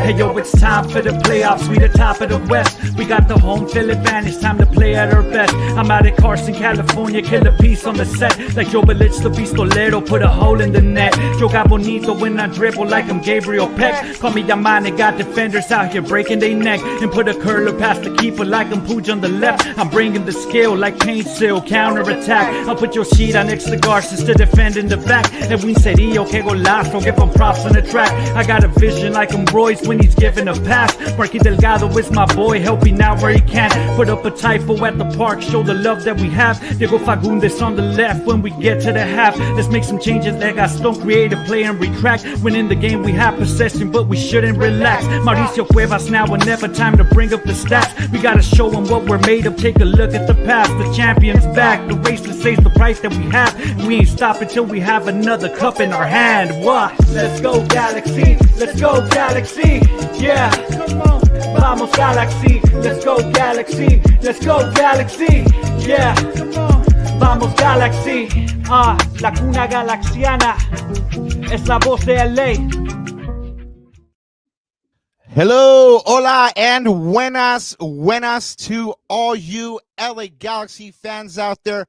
Hey yo, it's time for the playoffs, we the top of the West. We got the home field advantage, time to play at our best. I'm out at Carson, California, kill a piece on the set. Like Joe Belich, the pistolero, put a hole in the net. Yo got bonito when I dribble like I'm Gabriel Peck. Call me Yamane, got defenders out here breaking their neck. And put a curler past the keeper like I'm Pooch on the left. I'm bringing the skill like paint seal, counter attack. I'll put your sheet on next to Garces to defend in the back. And we said, que golazo, give him props on the track. I got a vision like I'm Royce when he's giving a pass. Marky Delgado is my boy, helping out where he can. Put up a typho at the park, show the love that we have. Diego Fagundes on the left when we get to the half. Let's make some changes that Gaston create a play and retract. When in the game we have possession, but we shouldn't relax. Mauricio Cuevas now or never, time to bring up the stats. We gotta show them what we're made of, take a look at the past. The champion's back, the race to save the price that we have. And we ain't stopping till we have another cup in our hand. What? Let's go Galaxy, let's go Galaxy, yeah. Come on, vamos Galaxy, let's go Galaxy, let's go Galaxy, yeah. Come on, vamos Galaxy, la cuna galaxiana, es la voz de LA. Hello, hola, and buenas to all you LA Galaxy fans out there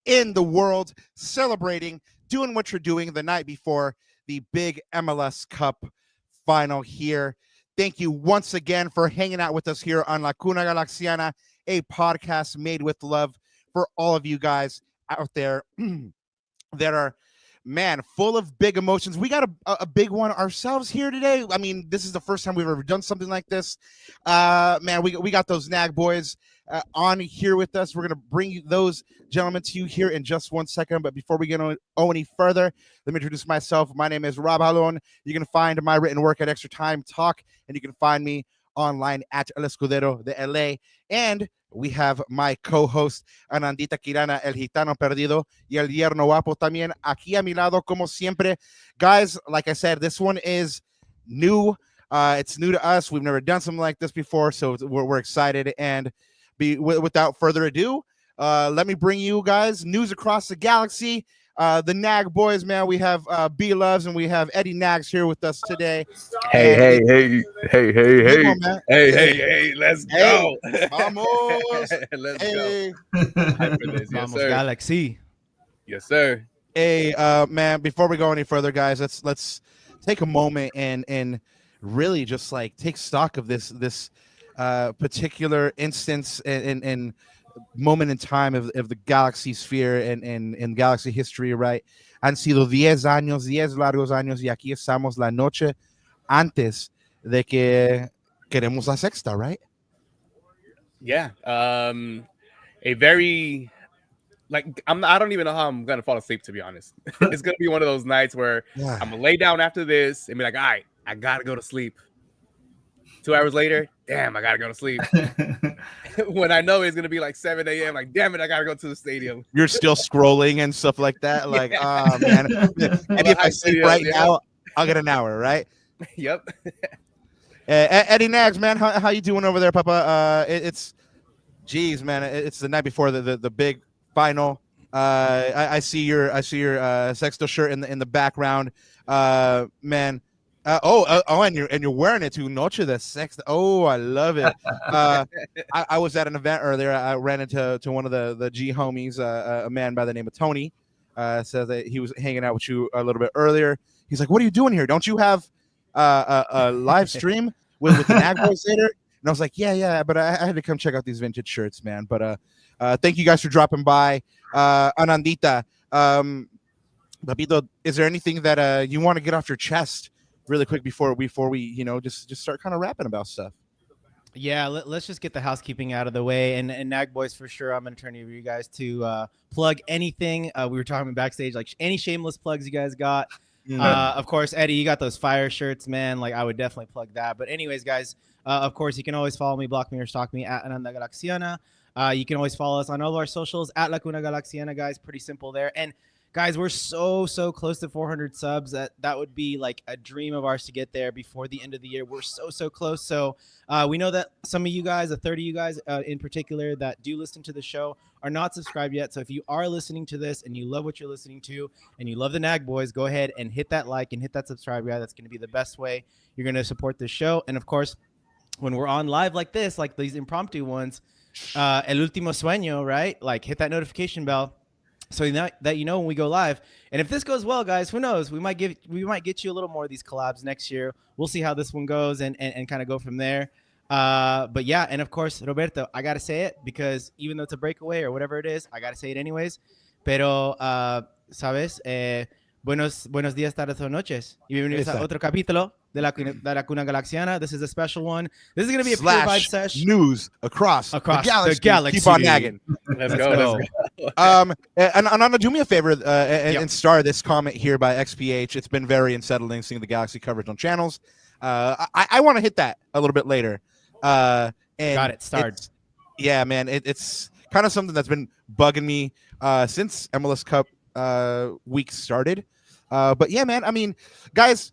in the world celebrating, doing what you're doing the night before the big MLS Cup final here. Thank you once again for hanging out with us here on La Cuna Galaxiana, a podcast made with love for all of you guys out there that are, man, full of big emotions. We got a big one ourselves here today. I mean, this is the first time we've ever done something like this. Man, we got those NAG boys on here with us. We're going to bring you those gentlemen to you here in just 1 second. But before we get on any further, let me introduce myself. My name is Rob Halon. You can find my written work at Extra Time Talk, and you can find me online at El Escudero de LA. And we have my co-host, Anandita Kirana, El Gitano Perdido, y El Yerno Guapo también, aquí a mi lado, como siempre. Guys, like I said, this one is new. It's new to us. We've never done something like this before, so we're excited. And without further ado, let me bring you guys news across the galaxy. The Nag boys, man. We have B Loves and we have Eddie Nags here with us today. Hey, let's go. Vamos. Let's go. Yes, Vamos sir. Galaxy. Yes, sir. Hey, man, before we go any further, guys, let's take a moment and really just like take stock of this particular instance and moment in time of the Galaxy sphere and Galaxy history, right? Han sido 10 largos años, y aquí estamos la noche antes de que queremos la sexta, right? Yeah. A very, like, I don't even know how I'm gonna fall asleep, to be honest. It's gonna be one of those nights where I'm gonna lay down after this and be like, all right, I gotta go to sleep. 2 hours later, damn, I gotta go to sleep. When I know it's gonna be like 7 a.m., like, damn it, I gotta go to the stadium. You're still scrolling and stuff like that. Like, oh man, maybe if I sleep right now, I'll get an hour, right? Yep. Eddie Nags, man, how you doing over there, Papa? Geez, man, it's the night before the big final. I see your Sexto shirt in the background, man. And you're wearing it to Noche de Sexta. Oh, I love it. I was at an event earlier. I ran into one of the G homies, a man by the name of Tony. Said that he was hanging out with you a little bit earlier. He's like, "What are you doing here? Don't you have a live stream with the Nag Boys later?" And I was like, "Yeah, but I had to come check out these vintage shirts, man." But thank you guys for dropping by. Anandita, Papito, is there anything that you want to get off your chest really quick before we just start kind of rapping about stuff? Yeah, let's just get the housekeeping out of the way. And Nag Boys, for sure, I'm going to turn to you guys to plug anything. We were talking backstage, like any shameless plugs you guys got. Of course, Eddie, you got those fire shirts, man. Like, I would definitely plug that. But anyways, guys, of course, you can always follow me, block me, or stalk me at Ananda Galaxiana. You can always follow us on all of our socials at La Cuna Galaxiana, guys. Pretty simple there. And guys, we're so close to 400 subs. That would be like a dream of ours to get there before the end of the year. We're so close. So we know that some of you guys, a third of you guys in particular that do listen to the show, are not subscribed yet. So if you are listening to this and you love what you're listening to and you love the Nag Boys, go ahead and hit that like and hit that subscribe. Yeah, that's going to be the best way you're going to support this show. And of course, when we're on live like this, like these impromptu ones, El Último Sueño, right? Like hit that notification bell so that you know when we go live. And if this goes well, guys, who knows? We might get you a little more of these collabs next year. We'll see how this one goes and kind of go from there. But yeah, and of course, Roberto, I gotta say it because even though it's a breakaway or whatever it is, I gotta say it anyways. Pero, sabes, buenos días, tardes o noches. Y bienvenidos a otro capítulo de la Cuna Galaxiana. This is a special one. This is gonna be a pure vibe sesh. News across the galaxy. Keep on nagging. Let's go. And Anna, do me a favor and star this comment here by XPH. It's been very unsettling seeing the Galaxy coverage on channels. I want to hit that a little bit later. And got it started. Yeah, man, it's kind of something that's been bugging me since MLS Cup week started. But yeah, man, I mean, guys,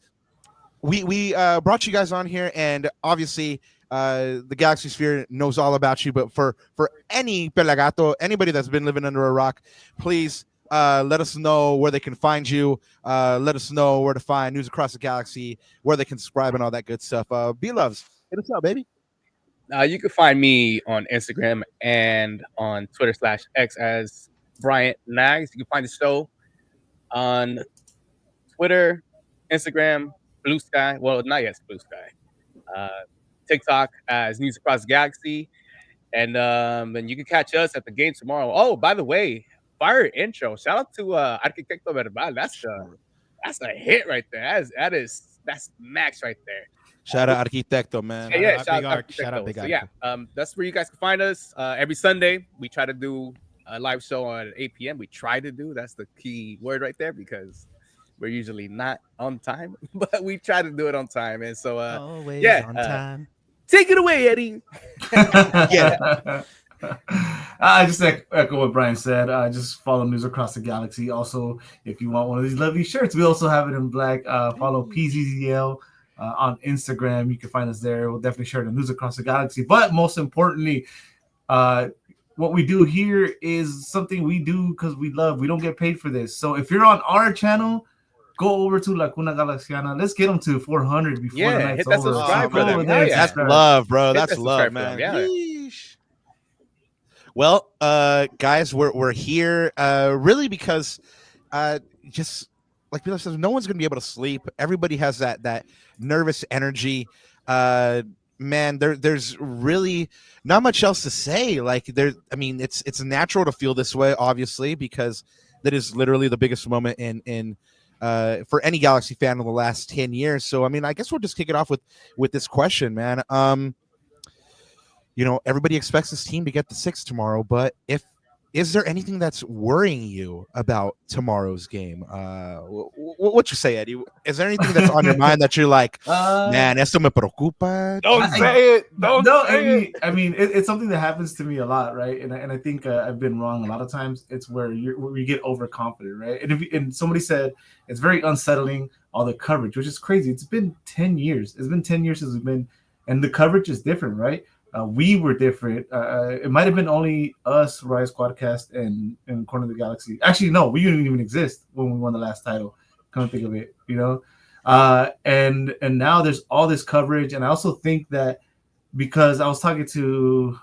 we brought you guys on here, and obviously the Galaxy Sphere knows all about you. But for any pelagato, anybody that's been living under a rock, please let us know where they can find you. Let us know where to find News Across the Galaxy, where they can subscribe and all that good stuff. B-Loves, hit us up, baby. You can find me on Instagram and on Twitter/X as Bryant Nags. You can find the show on Twitter, Instagram, Blue Sky. Well, not yet, Blue Sky. TikTok as News Across the Galaxy. And you can catch us at the game tomorrow. Oh, by the way, fire intro. Shout out to Arquitecto Verbal. That's a hit right there. That's max right there. Shout out Arquitecto, man. Yeah, shout out Big Arc. So yeah, that's where you guys can find us. Every Sunday, we try to do a live show at 8 p.m. We try to do. That's the key word right there because we're usually not on time, but we try to do it on time. And so, always on time. Take it away, Eddie. Yeah. I just echo what Brian said. Just follow News Across the Galaxy. Also, if you want one of these lovely shirts, we also have it in black. Follow PZZL on Instagram. You can find us there. We'll definitely share the News Across the Galaxy. But most importantly, what we do here is something we do because we love. We don't get paid for this. So if you're on our channel, go over to La Cuna Galaxiana. Let's get them to 400 before the night's hit that over. subscribe for them. That's love, bro. That's love, man. Yeah. Well, guys, we're here really because just like Peter says, no one's gonna be able to sleep. Everybody has that nervous energy. Man, there's really not much else to say. Like it's natural to feel this way, obviously, because that is literally the biggest moment in for any Galaxy fan in the last 10 years. So, I mean, I guess we'll just kick it off with this question, man. Everybody expects this team to get the 6 tomorrow, but is there anything that's worrying you about tomorrow's game? What you say, Eddie? Is there anything that's on your mind that you're like, man, esto me preocupa? Don't say it. I mean, it's something that happens to me a lot, right? And I think I've been wrong a lot of times. It's where you get overconfident, right? And somebody said it's very unsettling, all the coverage, which is crazy. It's been 10 years. It's been 10 years since we've been, and the coverage is different, right? We were different. It might have been only us, Rise Quadcast, and Corner of the Galaxy. Actually, no, we didn't even exist when we won the last title. Come think of it, And now there's all this coverage, and I also think that because I was talking to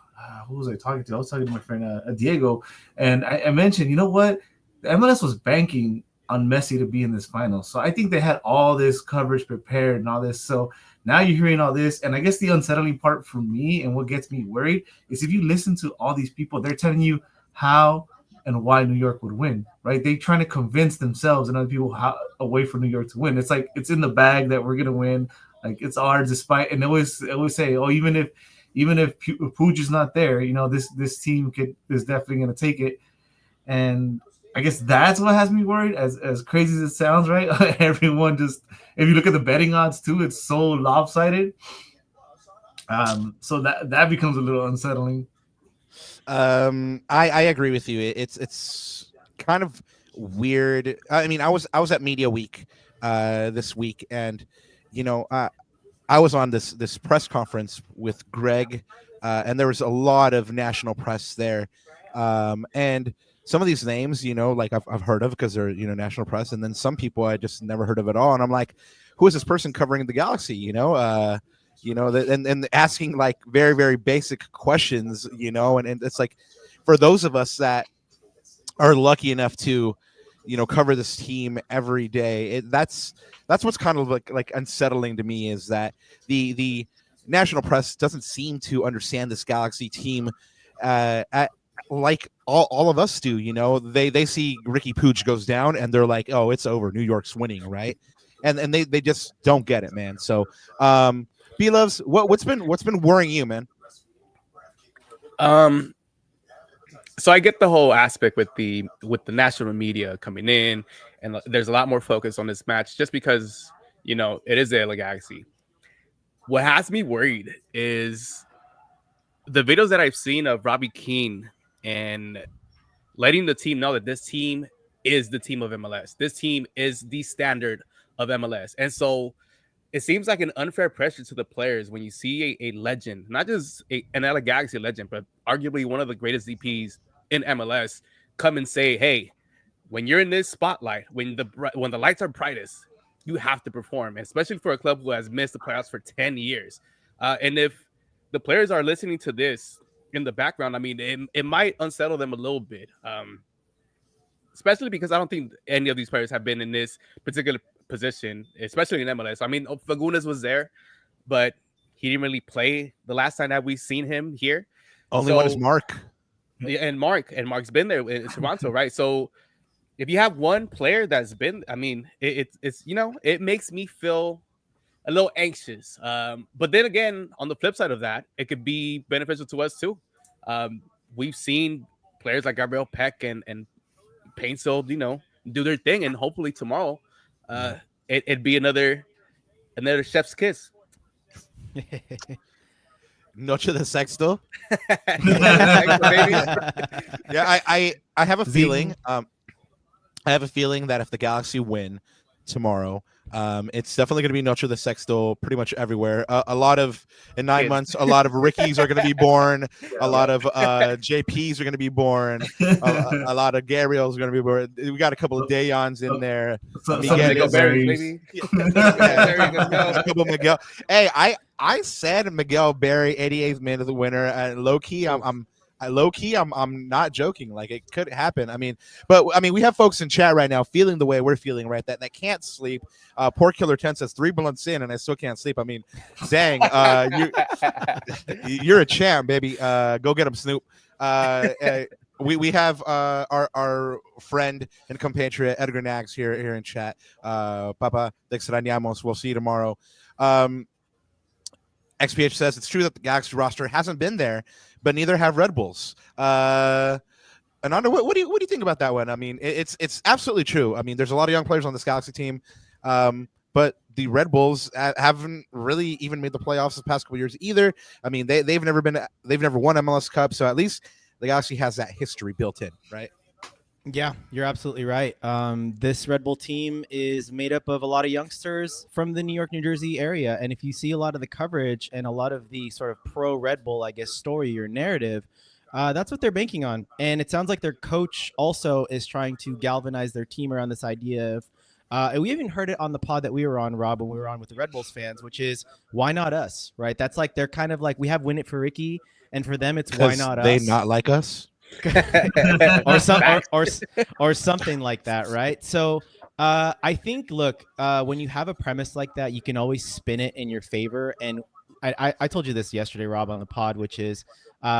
who was I talking to? I was talking to my friend Diego, and I mentioned, you know what, the MLS was banking on Messi to be in this final, so I think they had all this coverage prepared and all this. So now you're hearing all this, and I guess the unsettling part for me and what gets me worried is if you listen to all these people, they're telling you how and why New York would win, right? They're trying to convince themselves and other people away from New York to win. It's like it's in the bag that we're gonna win, like it's ours despite. And they always say, oh, even if Puig is not there, this team is definitely gonna take it. And I guess that's what has me worried, as crazy as it sounds, right? Everyone just, if you look at the betting odds too, it's so lopsided. So that becomes a little unsettling. I agree with you. It's kind of weird. I mean, I was at Media Week this week, and I was on this press conference with Greg, and there was a lot of national press there. And some of these names, like I've heard of because they're national press, and then some people I just never heard of at all, and I'm like, who is this person covering the Galaxy? And asking like very very basic questions, and it's like for those of us that are lucky enough to cover this team every day, that's what's kind of like unsettling to me, is that the national press doesn't seem to understand this Galaxy team like all of us do. They see Ricky Pooch goes down and they're like, oh, it's over, New York's winning, right? And they just don't get it, man. So B-Loves, what's been worrying you, man? So I get the whole aspect with the national media coming in, and there's a lot more focus on this match just because it is the LA Galaxy. What has me worried is the videos that I've seen of Robbie Keane and letting the team know that this team is the team of MLS. This team is the standard of MLS, and so it seems like an unfair pressure to the players when you see a legend, not just an LA Galaxy legend, but arguably one of the greatest DPs in MLS, come and say, hey, when you're in this spotlight, when the lights are brightest, you have to perform, especially for a club who has missed the playoffs for 10 years. And if the players are listening to this in the background, I mean, it might unsettle them a little bit, especially because I don't think any of these players have been in this particular position, especially in MLS. I mean, Fagundes was there, but he didn't really play the last time that we've seen him here. Only one is Mark. Yeah, and Mark's been there in Toronto, right? So if you have one player that's been, I mean, it's it makes me feel a little anxious. But then again, on the flip side of that, it could be beneficial to us too. We've seen players like Gabriel Peck and Paintsel, do their thing, and hopefully tomorrow, it'd be another chef's kiss. Noche de Sexto. Yeah, I have a feeling. I have a feeling that if the Galaxy win tomorrow, it's definitely going to be Noche de Sexto pretty much everywhere. A lot of in 9 months, a lot of Rickies are going to be born. A lot of JPs are going to be born. A lot of Gabriels are going to be born. We got a couple of Dayons in there. Miguel Berry. A couple of Miguel. Hey, I said Miguel Berry, 88th man of the winner. And low key, I'm not joking. Like, it could happen. I mean, we have folks in chat right now feeling the way we're feeling, right? That can't sleep. Poor Killer 10 says 3 blunts in and I still can't sleep. I mean, dang, you're a champ, baby. Go get him, Snoop. We have our friend and compatriot Edgar Nags here in chat. Papa, te extrañamos. We'll see you tomorrow. XPH says it's true that the Galaxy roster hasn't been there, but neither have Red Bulls. Ananda, what do you think about that one? I mean, it's absolutely true. I mean, there's a lot of young players on this Galaxy team, but the Red Bulls haven't really even made the playoffs the past couple years either. I mean, they've never won MLS Cup, so at least the Galaxy has that history built in, right? Yeah, you're absolutely right. This Red Bull team is made up of a lot of youngsters from the New York, New Jersey area. And if you see a lot of the coverage and a lot of the sort of pro Red Bull, I guess, story or narrative, that's what they're banking on. And it sounds like their coach also is trying to galvanize their team around this idea of, and we even heard it on the pod that we were on, Rob, when we were on with the Red Bulls fans, which is, why not us, right? That's like, they're kind of like, we have Win It for Ricky. And for them, it's why not us? They not like us? or something like that, right? So I think, look, when you have a premise like that, you can always spin it in your favor. And I told you this yesterday, Rob, on the pod, which is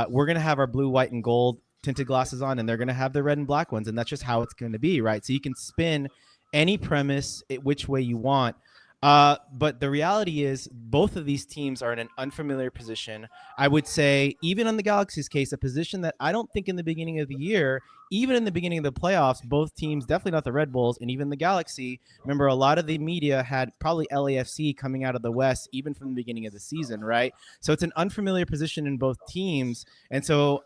we're gonna have our blue, white, and gold tinted glasses on, and they're gonna have the red and black ones, and that's just how it's going to be, right? So you can spin any premise which way you want. But the reality is both of these teams are in an unfamiliar position. I would say, even on the Galaxy's case, a position that I don't think in the beginning of the year, even in the beginning of the playoffs, both teams, definitely not the Red Bulls and even the Galaxy, remember a lot of the media had probably LAFC coming out of the West, even from the beginning of the season, right? So it's an unfamiliar position in both teams. And so,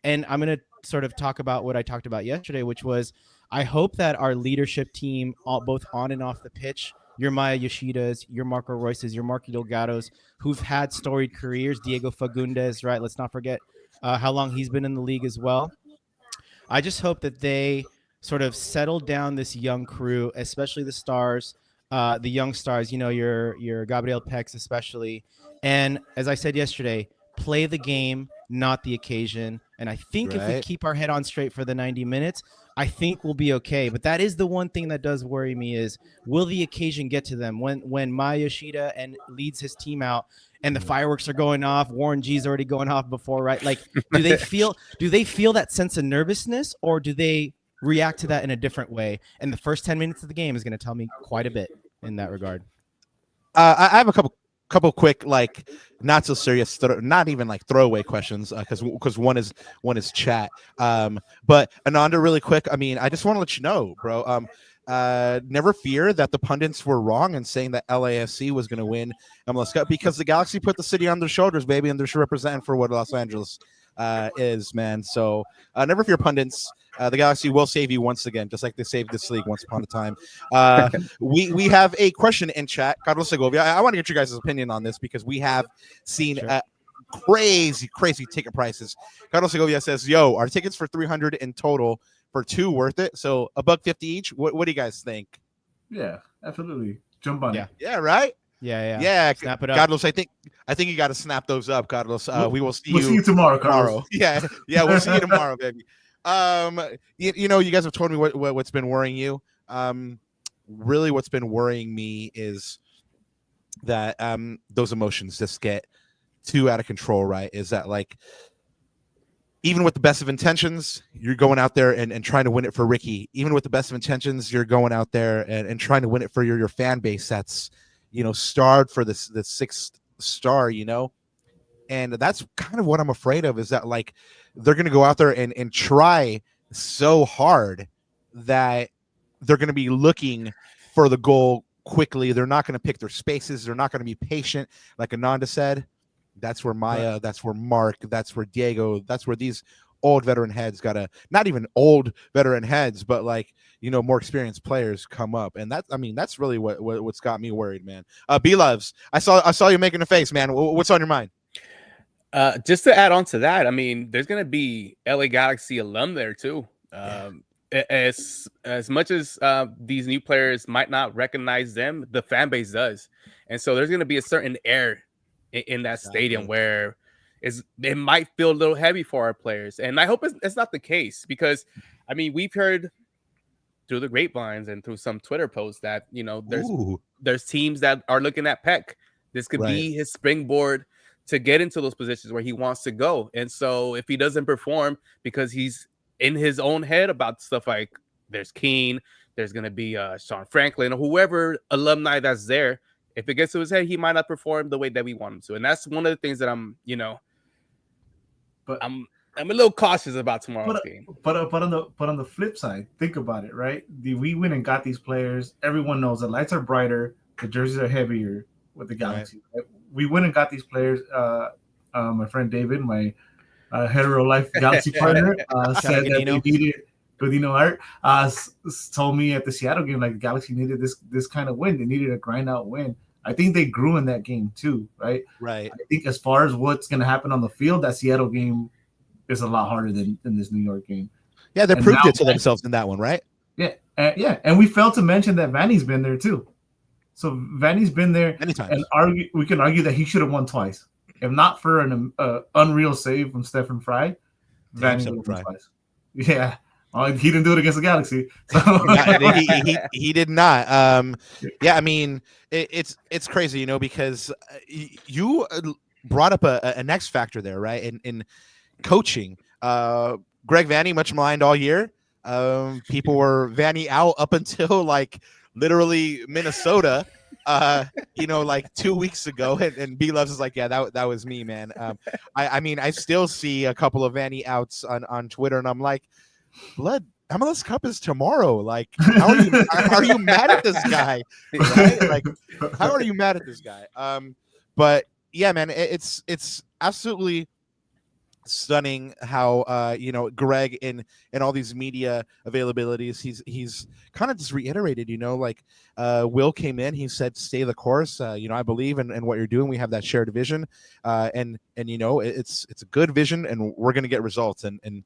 and I'm going to sort of talk about what I talked about yesterday, which was, I hope that our leadership team, both on and off the pitch, your Maya Yoshidas, your Marco Royces, your Marky Delgados, who've had storied careers, Diego Fagundes, right? Let's not forget how long he's been in the league as well. I just hope that they sort of settle down this young crew, especially the stars, the young stars. You know, your Gabriel Pex especially. And as I said yesterday, play the game, not the occasion. And I think if we Right. keep our head on straight for the 90 minutes, I think we'll be okay. But that is the one thing that does worry me is, will the occasion get to them when Maya Yoshida and leads his team out and the fireworks are going off? Warren G's already going off before, right? Like, do they feel that sense of nervousness, or do they react to that in a different way? And the first 10 minutes of the game is going to tell me quite a bit in that regard. I have a couple quick, like, not so serious, not even like throwaway questions, because one is chat. But Ananda, really quick, I mean, I just want to let you know, bro. Never fear that the pundits were wrong in saying that LAFC was going to win MLS Cup, because the Galaxy put the city on their shoulders, baby, and they're representing for what Los Angeles is, man. So never fear, pundits. The Galaxy will save you once again, just like they saved this league once upon a time. We have a question in chat. Carlos Segovia, I want to get your guys' opinion on this, because we have seen crazy ticket prices. Carlos Segovia says, "Yo, are tickets for 300 in total for two worth it? So $1.50 each. What do you guys think?" Yeah, absolutely. Jump on it. Yeah, right. Yeah. Snap it up. Carlos, I think you got to snap those up, Carlos. We will see We'll see you tomorrow, Carlos. Yeah, we'll see you tomorrow, baby. You know, you guys have told me what's been worrying you. Really, what's been worrying me is that those emotions just get too out of control, right? Is that, like, even with the best of intentions, you're going out there and trying to win it for Ricky. Even with the best of intentions, you're going out there and trying to win it for your fan base that's, you know, starred for the sixth star, you know? And that's kind of what I'm afraid of, is that, like, they're going to go out there and try so hard that they're going to be looking for the goal quickly. They're not going to pick their spaces. They're not going to be patient. Like Ananda said, that's where Maya, that's where Mark, that's where Diego, that's where these old veteran heads not even old veteran heads, but, like, you know, more experienced players come up. And that's really what's got me worried, man. B-Loves, I saw you making a face, man. What's on your mind? Just to add on to that, I mean, there's going to be LA Galaxy alum there too. As much as these new players might not recognize them, the fan base does. And so there's going to be a certain air in that stadium where it might feel a little heavy for our players. And I hope it's not the case, because, I mean, we've heard through the grapevines and through some Twitter posts that, you know, there's teams that are looking at Peck. This could be his springboard to get into those positions where he wants to go. And so if he doesn't perform because he's in his own head about stuff like there's Keane, there's going to be Sean Franklin, or whoever alumni that's there, if it gets to his head, he might not perform the way that we want him to. And that's one of the things that I'm a little cautious about tomorrow's game. But on the flip side, think about it, right? We went and got these players. Everyone knows the lights are brighter, the jerseys are heavier with the Galaxy. Right? We went and got these players. My friend David, my hetero life Galaxy partner, said that they needed Godino Art. Told me at the Seattle game, like, the Galaxy needed this kind of win. They needed a grind out win. I think they grew in that game too, right? Right. I think as far as what's going to happen on the field, that Seattle game is a lot harder than this New York game. Yeah, they proved it to themselves in that one, right? Yeah, and we failed to mention that Vanny's been there too. So Vanny's been there many times, and we can argue that he should have won twice. If not for an unreal save from Stephen Fry, Vanny would have won twice. Yeah. He didn't do it against the Galaxy. So. he did not. I mean, it's crazy, you know, because you brought up an X factor there, right? In coaching, Greg Vanney, much maligned all year. People were Vanney out up until, like, literally Minnesota. Like 2 weeks ago, and B-Loves is like, yeah, that was me, man. I mean, I still see a couple of Vanney outs on Twitter, and I'm like, blood, MLS Cup is tomorrow. Like, how are you mad at this guy? Right? Like, how are you mad at this guy? But yeah, man, it's absolutely stunning how Greg in all these media availabilities, he's kind of just reiterated, like Will came in, he said, stay the course. I believe in what you're doing. We have that shared vision, and it's a good vision, and we're going to get results. And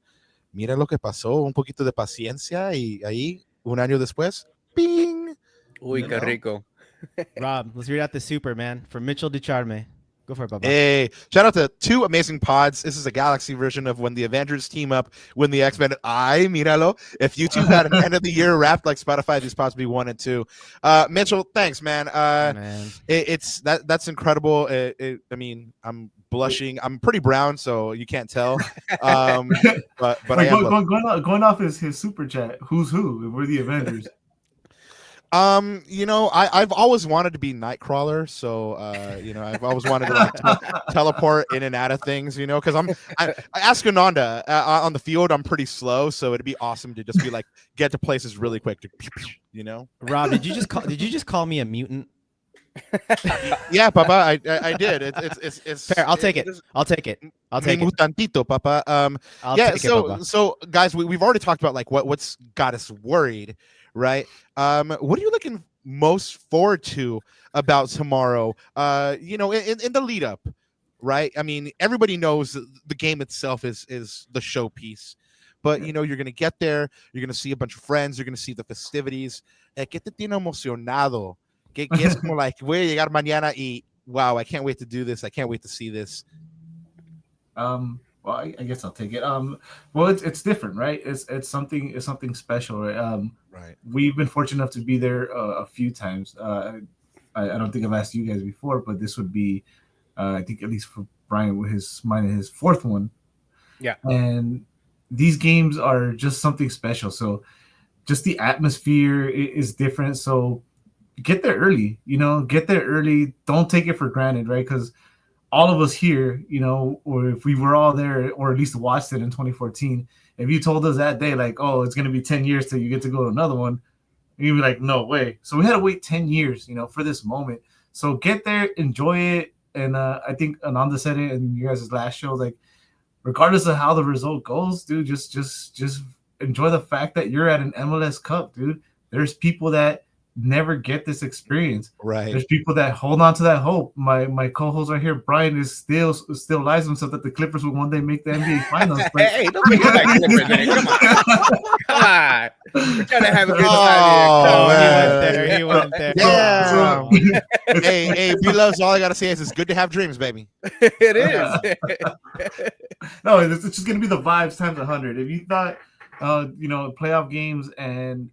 mira lo que pasó, un poquito de paciencia y ahí, un año después, ¡ping! Uy, qué rico. Rob, let's read out the super, man. From Mitchell Ducharme. Go for it, Papa. Hey, shout out to two amazing pods. This is a Galaxy version of when the Avengers team up, when the X-Men. Ay, míralo. If you two had an end of the year wrapped like Spotify, these pods would be 1 and 2. Mitchell, thanks, man. That's incredible. I mean, I'm blushing. I'm pretty brown, so you can't tell. But Wait, going off his super chat. Who's who? We're the Avengers. You know, I've always wanted to be Nightcrawler, so you know, I've always wanted to like teleport in and out of things, you know, because I ask Ananda on the field, I'm pretty slow, so it'd be awesome to just be like get to places really quick, you know. Rob, did you just call me a mutant? Yeah, Papa, I did. It's fair. I'll take it. I'll take it. Mutantito, Papa. Yeah. So guys, we've already talked about like what's got us worried. Right. What are you looking most forward to about tomorrow? You know, in the lead up, right? I mean, everybody knows the game itself is the showpiece, but you know, you're gonna get there, you're gonna see a bunch of friends, you're gonna see the festivities. ¿Qué te tiene emocionado? ¿Qué es como like, voy a llegar mañana y wow, I can't wait to do this. I can't wait to see this. Well, I guess I'll take it. Well, it's different, right? It's something special, right? Right. We've been fortunate enough to be there a few times. I don't think I've asked you guys before, but this would be, I think at least for Bryant, with his fourth one. Yeah. And these games are just something special. So, just the atmosphere is different. So, get there early. You know, get there early. Don't take it for granted, right? Because all of us here, you know, or if we were all there or at least watched it in 2014, if you told us that day, like, oh, it's going to be 10 years till you get to go to another one, you'd be like, no way. So we had to wait 10 years, you know, for this moment. So get there, enjoy it. And I think Ananda said it in you guys' last show, like, regardless of how the result goes, dude, just enjoy the fact that you're at an MLS Cup, dude. There's people that never get this experience. Right. There's people that hold on to that hope. My co-host right here, Brian, is still lies himself that the Clippers will one day make the NBA Finals. Hey, don't be like Clippers, man. Come on. We're trying to have a good time here. He went there. Yeah. Hey, B-Loves, all I gotta say is it's good to have dreams, baby. It is. No, it's just gonna be the vibes times 100. If you thought you know, playoff games and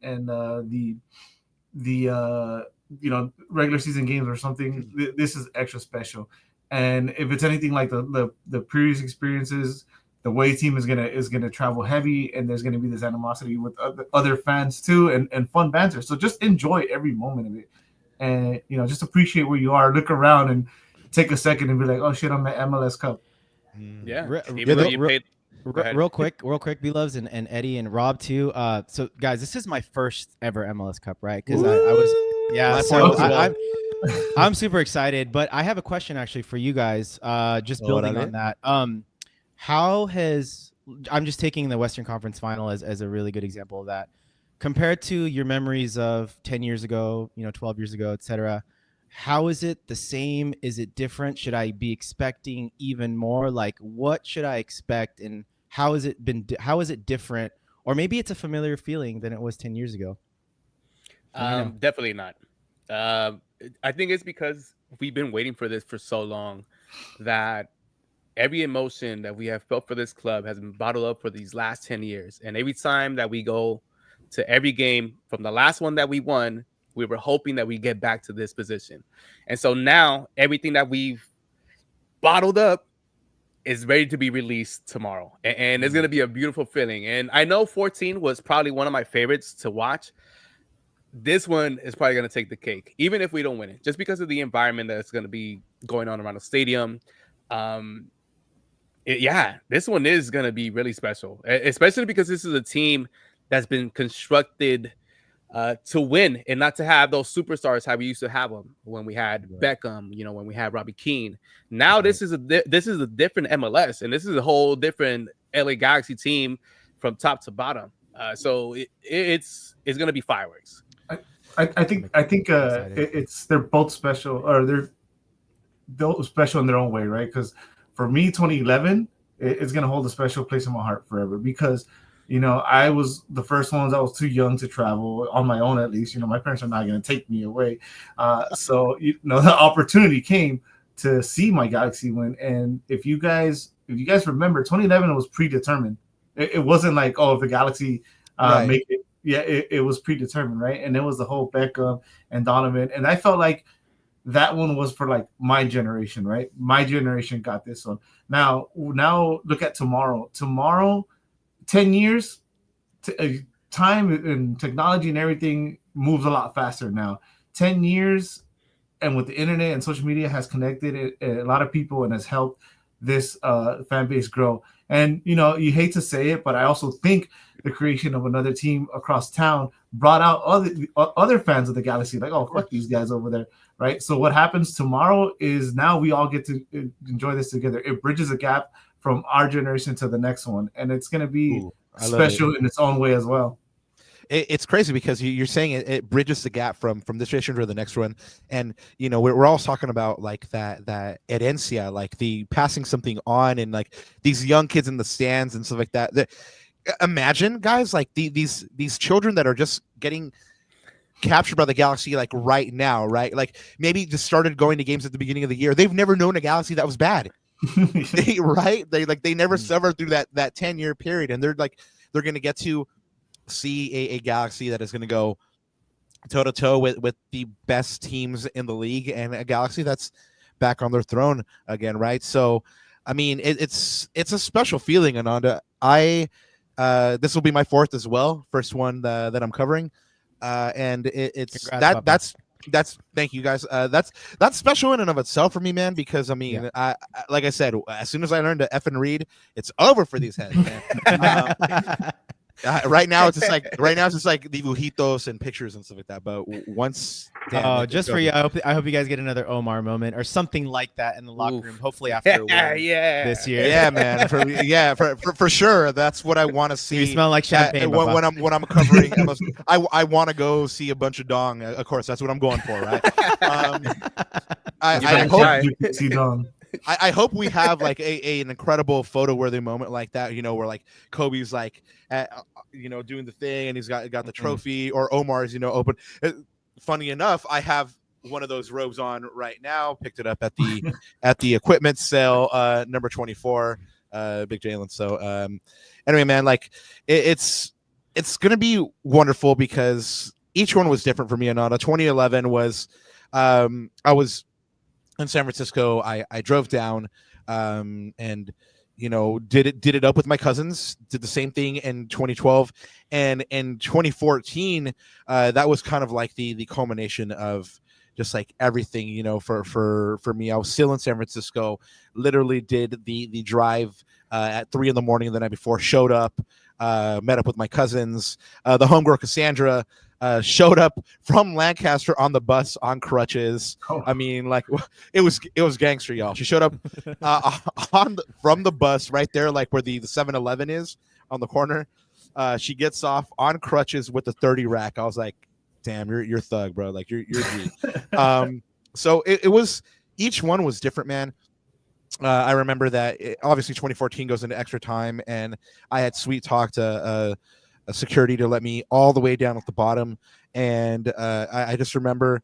the you know, regular season games or something, this is extra special. And if it's anything like the previous experiences, the away team is gonna travel heavy, and there's gonna be this animosity with other fans too, and fun banter. So just enjoy every moment of it, and you know, just appreciate where you are. Look around and take a second and be like, oh shit, I'm at MLS Cup. Yeah. Real quick, B-Loves and Eddie and Rob too. So guys, this is my first ever MLS Cup, right? Because I was, so I'm super excited. But I have a question actually for you guys. Just building on that. I'm just taking the Western Conference Final as a really good example of that. Compared to your memories of 10 years ago, you know, 12 years ago, etc. How is it the same? Is it different? Should I be expecting even more? Like, what should I expect, and how has it been? How is it different? Or maybe it's a familiar feeling than it was 10 years ago. Definitely not. I think it's because we've been waiting for this for so long that every emotion that we have felt for this club has been bottled up for these last 10 years. And every time that we go to every game from the last one that we won, we were hoping that we get back to this position. And so now everything that we've bottled up is ready to be released tomorrow. And it's going to be a beautiful feeling. And I know 14 was probably one of my favorites to watch. This one is probably going to take the cake, even if we don't win it, just because of the environment that's going to be going on around the stadium. This one is going to be really special, especially because this is a team that's been constructed to win and not to have those superstars how we used to have them when we had Beckham, you know, when we had Robbie Keane. Now this is a different MLS, and this is a whole different LA Galaxy team from top to bottom. So it's going to be fireworks. I think they're both special, or they're both special in their own way, right? Because for me, 2011 it's going to hold a special place in my heart forever, because I was the first ones. I was too young to travel on my own, at least. My parents are not going to take me away. So the opportunity came to see my Galaxy win. And if you guys remember, 2011 was predetermined. It wasn't like, oh, if the Galaxy make it. Yeah, it was predetermined, right? And it was the whole Beckham and Donovan. And I felt like that one was for like my generation, right? My generation got this one. Now look at tomorrow. Tomorrow, 10 years, time and technology and everything moves a lot faster now. 10 years, and with the internet and social media has connected a lot of people and has helped this fan base grow. And you hate to say it, but I also think the creation of another team across town brought out other fans of the Galaxy, like, oh, fuck these guys over there, right? So what happens tomorrow is now we all get to enjoy this together. It bridges a gap from our generation to the next one, and it's going to be special in its own way as well. It's crazy because you're saying it bridges the gap from this generation to the next one, and we're all talking about like that herencia, like the passing something on, and like these young kids in the stands and stuff like that. Imagine, guys, like these children that are just getting captured by the Galaxy like right now, right? Like maybe just started going to games at the beginning of the year. They've never known a Galaxy that was bad, right? They never suffered through that 10-year period, and they're going to get to see a Galaxy that is going to go toe to toe with the best teams in the league, and a Galaxy that's back on their throne again, right? So, I mean, it's a special feeling, Ananda. This will be my fourth as well, first one that I'm covering, and it's Congrats, that's thank you guys. That's special in and of itself for me, man. Because I mean, I like I said, as soon as I learned to effing read, it's over for these heads, man. Right now it's just like the bujitos and pictures and stuff like that. But once, just for you, I hope you guys get another Omar moment or something like that in the locker room. Hopefully after a win this year. Yeah, man. For sure. That's what I want to see. You smell like champagne when I'm covering. I want to go see a bunch of dong. Of course, that's what I'm going for, right? I hope you can see dong. I hope we have like an incredible photo worthy moment like that, where like Kobe's like doing the thing and he's got the trophy, or Omar's open. Funny enough, I have one of those robes on right now. Picked it up at the equipment sale, number 24, Big Jalen. So anyway, man, like it's gonna be wonderful because each one was different for me. Ananda, 2011 was I was in San Francisco. I drove down and did it up with my cousins, did the same thing in 2012, and in 2014 that was kind of like the culmination of just like everything, for me. I was still in San Francisco, literally did the drive at 3 a.m. the night before, showed up, met up with my cousins, the homegirl Cassandra showed up from Lancaster on the bus on crutches. I mean, like it was gangster, y'all. She showed up from the bus right there, like where the 7-Eleven is on the corner. She gets off on crutches with the 30 rack. I was like, damn, you're thug, bro. Like you're G. So it was, each one was different, man. I remember that obviously 2014 goes into extra time, and I had sweet talked a security to let me all the way down at the bottom, and I just remember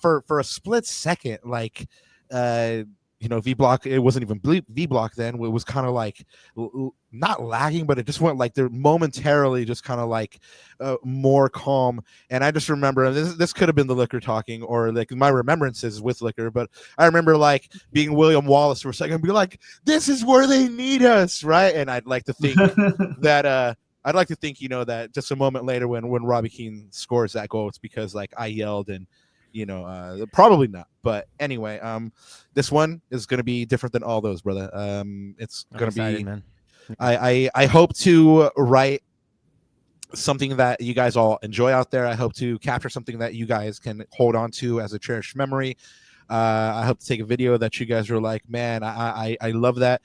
for a split second, like V block, it wasn't even V block then, it was kind of like not lagging, but it just went like they're momentarily just kind of like more calm. And I just remember, this could have been the liquor talking, or like my remembrances with liquor, but I remember like being William Wallace for a second and be like, this is where they need us, right? And I'd like to think that that just a moment later when Robbie Keane scores that goal, it's because like I yelled, and probably not. But anyway, this one is going to be different than all those, brother. It's going to be, man. I hope to write something that you guys all enjoy out there. I hope to capture something that you guys can hold on to as a cherished memory. I hope to take a video that you guys are like, man, I love that.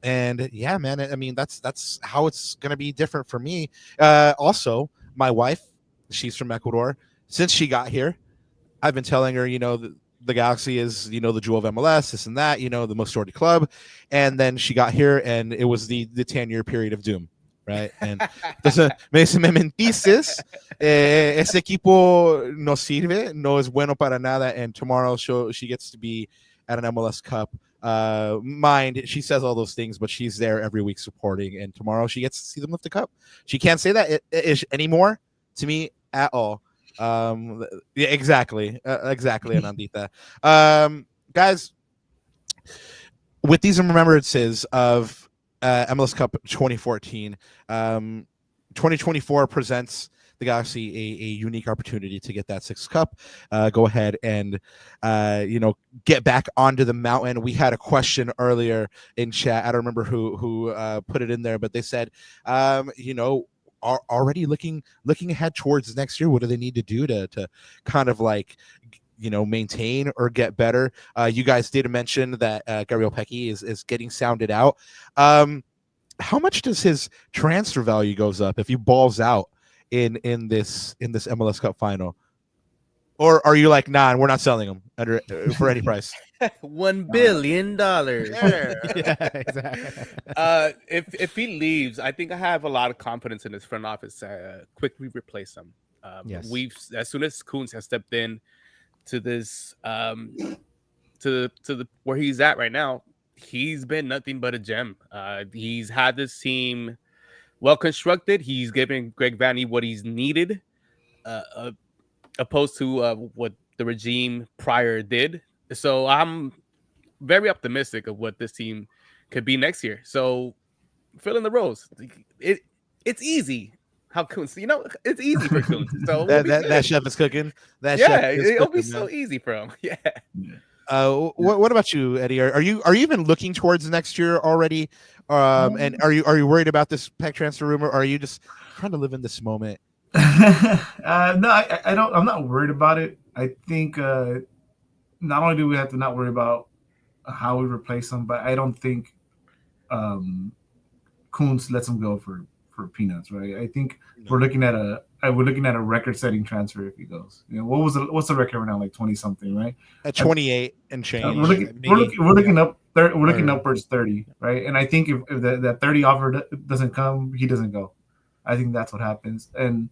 And yeah, man, I mean, that's how it's going to be different for me. Also, my wife, she's from Ecuador. Since she got here, I've been telling her, the Galaxy is, the jewel of MLS, this and that, the most storied club. And then she got here, and it was the 10-year period of doom. right? And entonces me dice, me mentiste, ese equipo no sirve, no es bueno para nada, and tomorrow she gets to be at an MLS Cup. Mind, she says all those things, but she's there every week supporting, and tomorrow she gets to see them lift the cup. She can't say that anymore to me at all. Yeah, exactly, Anandita. Guys, with these remembrances of MLS Cup 2014, 2024 presents the Galaxy a unique opportunity to get that sixth cup. Go ahead and get back onto the mountain. We had a question earlier in chat. I don't remember who put it in there, but they said, are already looking ahead towards next year. What do they need to do to kind of like maintain or get better? You guys did mention that Gabriel Pecci is getting sounded out. How much does his transfer value goes up if he balls out in this MLS Cup final? Or are you like, nah, we're not selling him for any price? $1 billion. Yeah, exactly. If he leaves, I think I have a lot of confidence in his front office to quickly replace him. Yes. As soon as Kuntz has stepped in to this to the where he's at right now, he's been nothing but a gem. He's had this team well constructed. He's giving Greg Vanney what he's needed, opposed to what the regime prior did. So I'm very optimistic of what this team could be next year. So fill in the roles. It's easy. How Kuntz, it's easy for Kuntz. So that chef is cooking. It'll be so easy for him. Yeah. What about you, Eddie? Are you even looking towards next year already? And are you worried about this Peck transfer rumor, or are you just trying to live in this moment? No, I don't. I'm not worried about it. I think not only do we have to not worry about how we replace him, but I don't think Kuntz lets him go for peanuts, right? I think we're looking at a record-setting transfer if he goes. What's the record right now? Like 20 something, right? At 28 and change. We're looking up. We're looking upwards 30, right? And I think if that 30 offer doesn't come, he doesn't go. I think that's what happens. And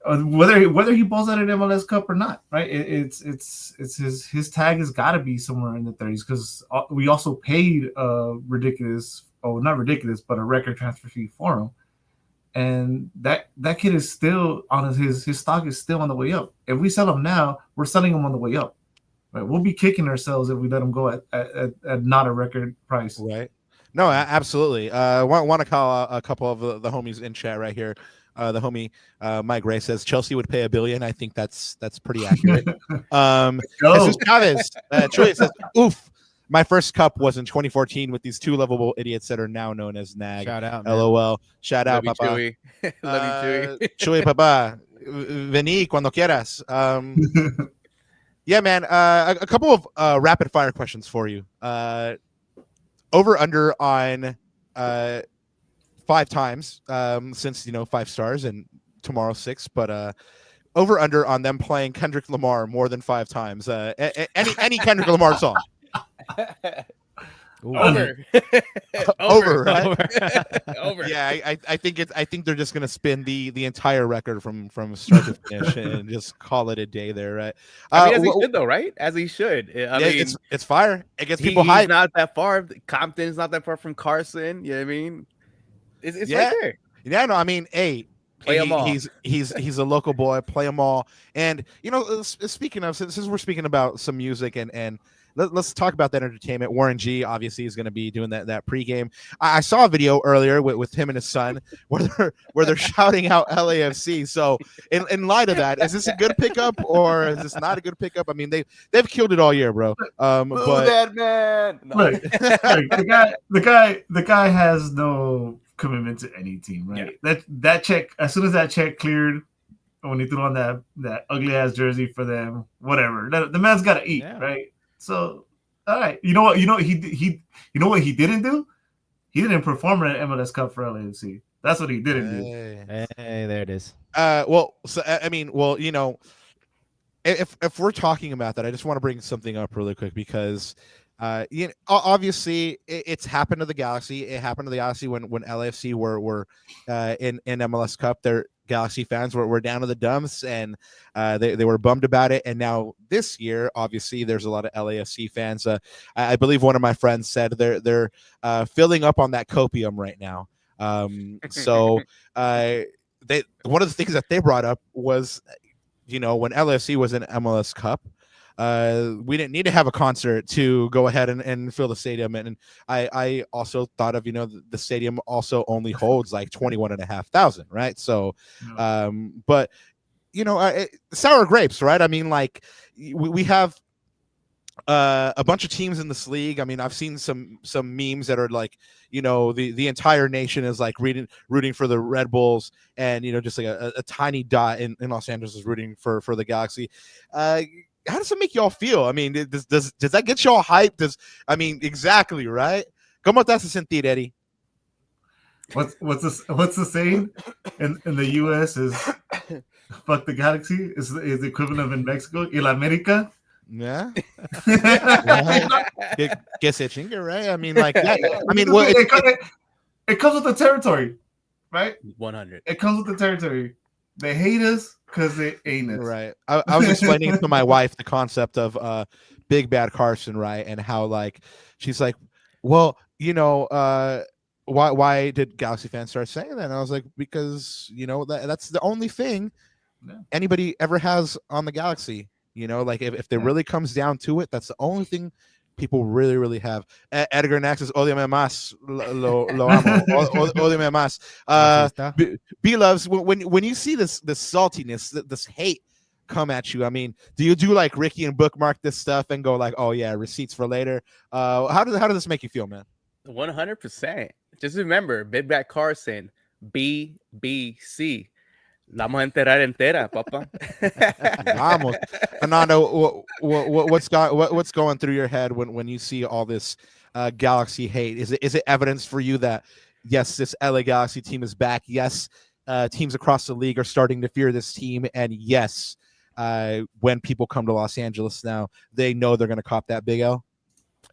whether he balls out at MLS Cup or not, right? It's his tag has got to be somewhere in the 30s because we also paid ridiculous. Oh, not ridiculous, but a record transfer fee for him. And that kid is still on his stock is still on the way up. If we sell him now, we're selling him on the way up. Right? We'll be kicking ourselves if we let him go at not a record price. Right. No, absolutely. Want to call a couple of the homies in chat right here. The homie Mike Gray says Chelsea would pay $1 billion. I think that's pretty accurate. Jesus Chavez Troy says, oof. My first cup was in 2014 with these two lovable idiots that are now known as NAG. Shout out, man. LOL. Shout out, Love Papa. You, Chewy. Love you, Chewy. Chewy, Papa. Vení cuando quieras. Yeah, man. A couple of rapid fire questions for you. Over under on 5 times since 5 stars and tomorrow 6, but over under on them playing Kendrick Lamar more than 5 times. Any Kendrick Lamar song. Over. Over, right? Over. Yeah, I think they're just gonna spin the entire record from start to finish and just call it a day there, right? As he should though, right? As he should. I mean, it's fire. It gets people hyped. He's not that far. Compton's not that far from Carson. You know what I mean? It's right there. Yeah, no, I mean, hey. Play them all. He's a local boy. Play them all. And speaking of, since we're speaking about some music and let's talk about that entertainment. Warren G obviously is going to be doing that pregame. I saw a video earlier with him and his son where they're shouting out LAFC. So in light of that, is this a good pickup or is this not a good pickup? I mean, they've killed it all year, bro. But that man. No. Look, the guy has no commitment to any team, right? Yeah. That check, as soon as that check cleared, when he threw on that ugly ass jersey for them, whatever. The man's got to eat, right? So, all right. You know what he didn't do? He didn't perform at MLS Cup for LAFC. That's what he didn't do. Hey, there it is. If we're talking about that, I just want to bring something up really quick because Obviously, it's happened to the Galaxy. It happened to the Galaxy when LAFC were in MLS Cup. Their Galaxy fans were down to the dumps, and they were bummed about it. And now this year, obviously, there's a lot of LAFC fans. I believe one of my friends said they're filling up on that copium right now. So one of the things that they brought up was, when LAFC was in MLS Cup, we didn't need to have a concert to go ahead and fill the stadium. And I also thought of, the stadium also only holds like 21,500, right? So, but, sour grapes, right? I mean, like we have a bunch of teams in this league. I mean, I've seen some memes that are like, the entire nation is like rooting for the Red Bulls, and just like a tiny dot in Los Angeles is rooting for the Galaxy. How does it make y'all feel? I mean, does that get y'all hyped? Exactly, right? ¿Cómo te hace sentir, Eddie? What's the saying in the U.S. is "fuck the Galaxy" is the equivalent of in Mexico "El América." Yeah. Que se chingue, right? I mean, like that. I mean, well, it comes with the territory, right? 100. It comes with the territory. They hate us because they ain't us. Right. I was explaining to my wife the concept of Big Bad Carson, right? And how, like, she's like, well, why did Galaxy fans start saying that? And I was like, because, that's the only thing anybody ever has on the Galaxy. Like if it really comes down to it, that's the only thing people really, really have. Edgar Nax is Odiame Más. Lo amo. Odiame Más. B-Loves, when you see this saltiness, this hate come at you, I mean, do you do like Ricky and bookmark this stuff and go like, oh yeah, receipts for later? How does this make you feel, man? 100%. Just remember, Big Bad Carson, BBC. La vamos a enterar entera, papa. Vamos. Fernando, what's going through your head when you see all this Galaxy hate? Is it evidence for you that, yes, this LA Galaxy team is back? Yes, teams across the league are starting to fear this team. And yes, when people come to Los Angeles now, they know they're going to cop that big L?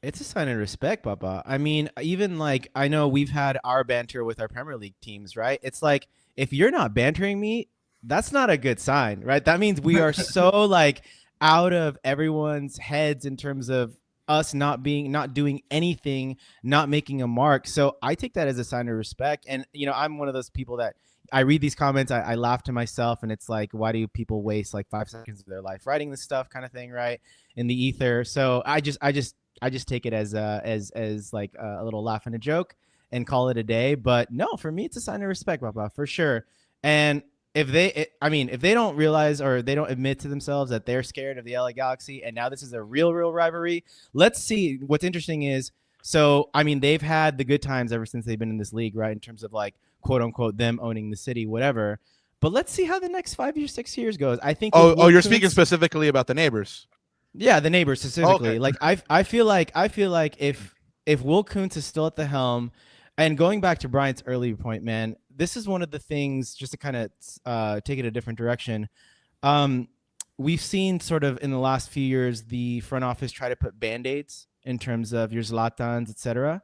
It's a sign of respect, Papa. I mean, even like, I know we've had our banter with our Premier League teams, right? It's like, if you're not bantering me, that's not a good sign, right? That means we are so like out of everyone's heads in terms of us not doing anything, not making a mark. So I take that as a sign of respect. And, I'm one of those people that I read these comments, I laugh to myself, and it's like, why do people waste like 5 seconds of their life writing this stuff kind of thing, right? In the ether. So I just take it as like a little laugh and a joke and call it a day. But no, for me, it's a sign of respect, Papa, for sure. And if they don't realize or they don't admit to themselves that they're scared of the LA Galaxy, and now this is a real rivalry, let's see. What's interesting is, so, I mean, they've had the good times ever since they've been in this league, right? In terms of like, quote unquote, them owning the city, whatever. But let's see how the next 5 years, 6 years goes. I think. Oh, you're speaking specifically about the neighbors. Yeah, the neighbors specifically. Okay. Like I feel like if Will Kuntz is still at the helm, and going back to Bryant's earlier point, man, this is one of the things, just to kind of take it a different direction. We've seen sort of in the last few years the front office try to put band-aids in terms of your Zlatans, etc.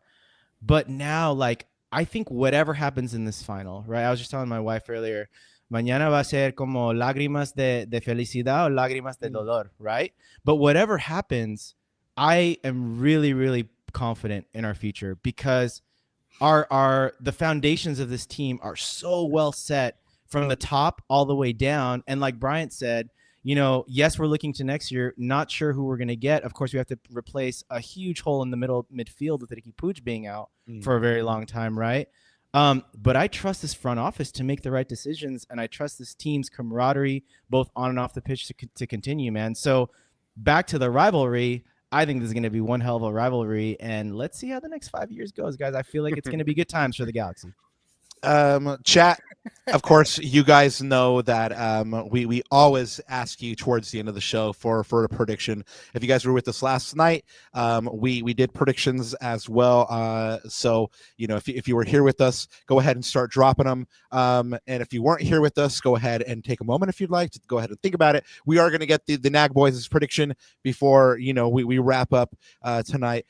But now, like, I think whatever happens in this final, right? I was just telling my wife earlier, mañana va a ser como lágrimas de felicidad o lágrimas de dolor, right? But whatever happens, I am really, really confident in our future, because the foundations of this team are so well set from the top all the way down. And like Bryant said, yes, we're looking to next year, not sure who we're going to get. Of course, we have to replace a huge hole in the midfield with Ricky Puig being out for a very long time, right? But I trust this front office to make the right decisions, and I trust this team's camaraderie, both on and off the pitch, to continue, man. So back to the rivalry, I think this is going to be one hell of a rivalry, and let's see how the next 5 years goes, guys. I feel like it's going to be good times for the Galaxy. Chat, Of course, you guys know that we always ask you towards the end of the show for a prediction. If you guys were with us last night, we did predictions as well. So if you were here with us, go ahead and start dropping them. And if you weren't here with us, go ahead and take a moment if you'd like to go ahead and think about it. We are going to get the Nag Boys' prediction before we wrap up tonight.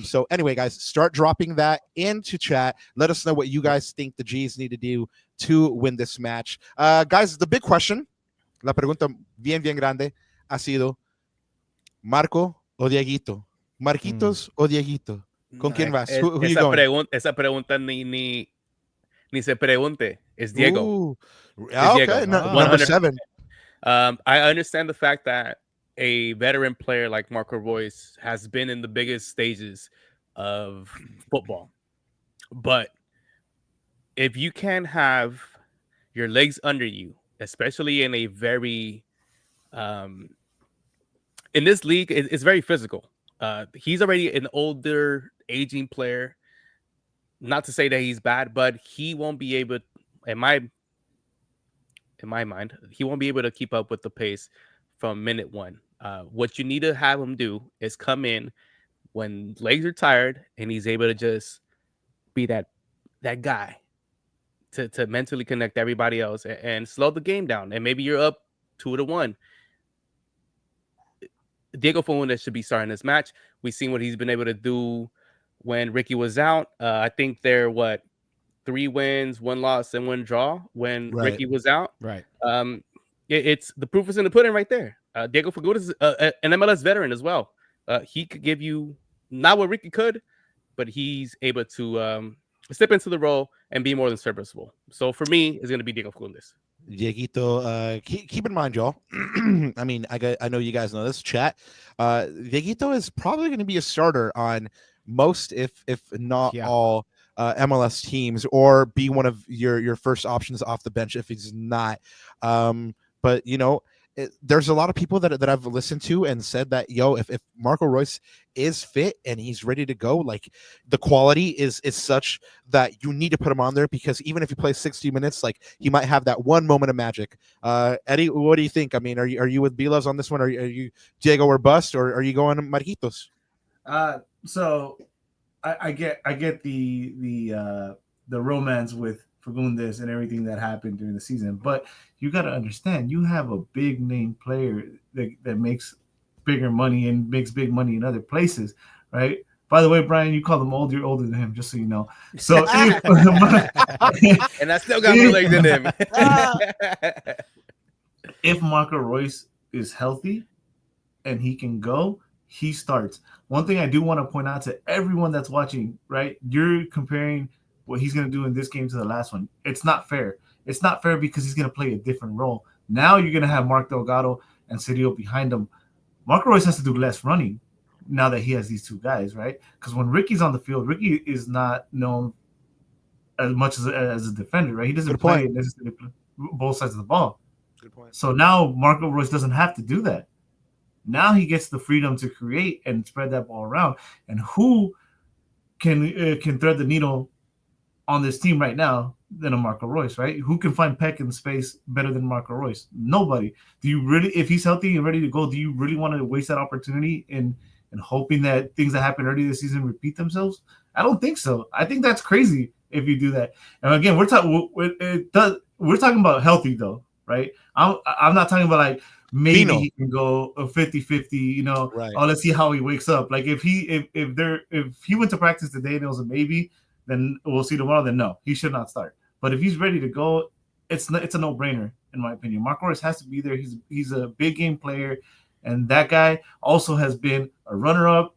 So anyway, guys, start dropping that into chat. Let us know what you guys think the G's need to do to win this match. Guys, the big question, la pregunta bien grande ha sido Marco o Dieguito. Marquitos o Dieguito. ¿Con quién vas? Who you going? Esa pregunta ni se pregunte. It's Diego. Ooh. It's Okay, Diego. number 7. I understand the fact that a veteran player like Marco Reus has been in the biggest stages of football, but if you can have your legs under you, especially in a very in this league, it's very physical. He's already an older, aging player. Not to say that he's bad, but he won't be able, in my mind, he won't be able to keep up with the pace from minute one. What you need to have him do is come in when legs are tired and he's able to just be that guy to mentally connect everybody else and slow the game down. And maybe you're up 2-1. Diego Fagundez should be starting this match. We've seen what he's been able to do when Ricky was out. I think they're 3 wins, 1 loss, and 1 draw when Ricky was out. Right. It's the proof is in the pudding right there. Diego Fagundez is an MLS veteran as well. He could give you not what Ricky could, but he's able to step into the role and be more than serviceable. So for me, it's going to be Diego Fagundez. Dieguito, keep in mind, y'all. I mean, I know you guys know this chat. Dieguito is probably going to be a starter on most, if not all, MLS teams, or be one of your first options off the bench if he's not. But there's a lot of people that I've listened to and said that, if Marco Reus is fit and he's ready to go, like, the quality is such that you need to put him on there, because even if he plays 60 minutes, like, he might have that one moment of magic. Eddie, what do you think? I mean, are you with B-Loves on this one? Are you Diego or bust, or are you going Marquitos? So I get the romance with Fagundez and everything that happened during the season, but you got to understand, you have a big name player that makes bigger money and makes big money in other places, right? By the way, Brian, you call him old, you're older than him, just so you know. So and I still got more legs than him. If Marco Reus is healthy and he can go, he starts. One thing I do want to point out to everyone that's watching, right? You're comparing what he's going to do in this game to the last one. It's not fair. It's not fair because he's going to play a different role. Now you're going to have Mark Delgado and Cirio behind him. Marco Reus has to do less running now that he has these 2 guys, right? Because when Ricky's on the field, Ricky is not known as much as a defender, right? He doesn't play both sides of the ball. Good point. So now Marco Reus doesn't have to do that. Now he gets the freedom to create and spread that ball around. And who can thread the needle on this team right now than a Marco Reus, right? Who can find Peck in space better than Marco Reus? Nobody. Do you really, if he's healthy and ready to go, do you really want to waste that opportunity in hoping that things that happened early this season repeat themselves? I don't think so. I think that's crazy if you do that. And again, we're talking about healthy though, right? I'm not talking about like maybe he can go a 50-50, right. Oh, let's see how he wakes up. Like if he went to practice today and it was a maybe, then we'll see tomorrow. Then no, he should not start. But if he's ready to go, it's a no-brainer in my opinion. Marco Reus has to be there. He's a big game player, and that guy also has been a runner-up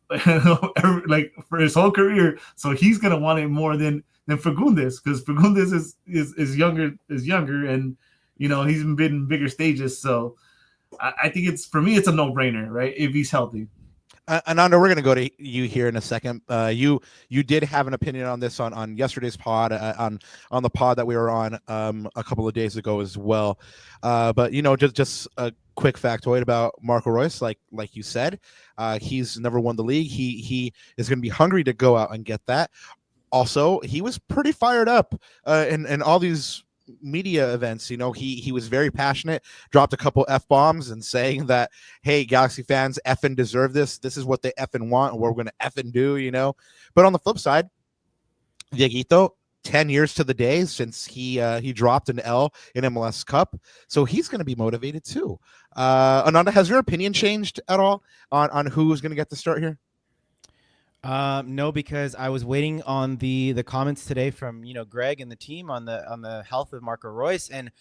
like for his whole career. So he's gonna want it more than Fagundez, because Fagundez is younger, and he's been in bigger stages. So I think it's a no-brainer, right? If he's healthy. Ananda, we're going to go to you here in a second. You did have an opinion on this on yesterday's pod, on the pod that we were on a couple of days ago as well. But just a quick factoid about Marco Reus, like you said, he's never won the league. He is going to be hungry to go out and get that. Also, he was pretty fired up in all these media events, he was very passionate, dropped a couple F-bombs and saying that, hey, Galaxy fans effing deserve this. This is what they effing want, and what we're going to effing do. But on the flip side, Dieguito, 10 years to the day since he dropped an L in MLS Cup, so he's going to be motivated too. Ananda, has your opinion changed at all on who's going to get the start here? No, because I was waiting on the comments today from Greg and the team on the health of Marco Reus, and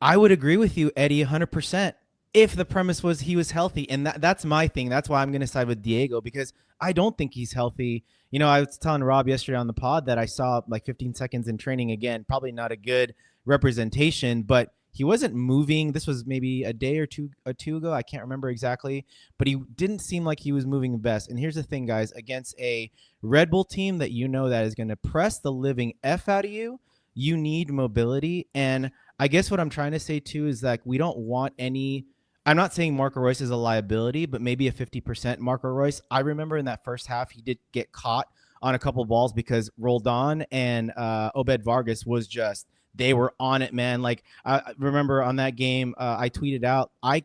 I would agree with you, Eddie, 100%. If the premise was he was healthy, and that's my thing. That's why I'm going to side with Diego, because I don't think he's healthy. I was telling Rob yesterday on the pod that I saw like 15 seconds in training. Again, probably not a good representation, but he wasn't moving. This was maybe a day or two ago. I can't remember exactly, but he didn't seem like he was moving best. And here's the thing, guys, against a Red Bull team that that is going to press the living F out of you, you need mobility. And I guess what I'm trying to say too is that we don't want any, I'm not saying Marco Reus is a liability, but maybe a 50% Marco Reus. I remember in that first half, he did get caught on a couple balls because Roldan and Obed Vargas was just, they were on it, man. Like, I remember on that game, I tweeted out, I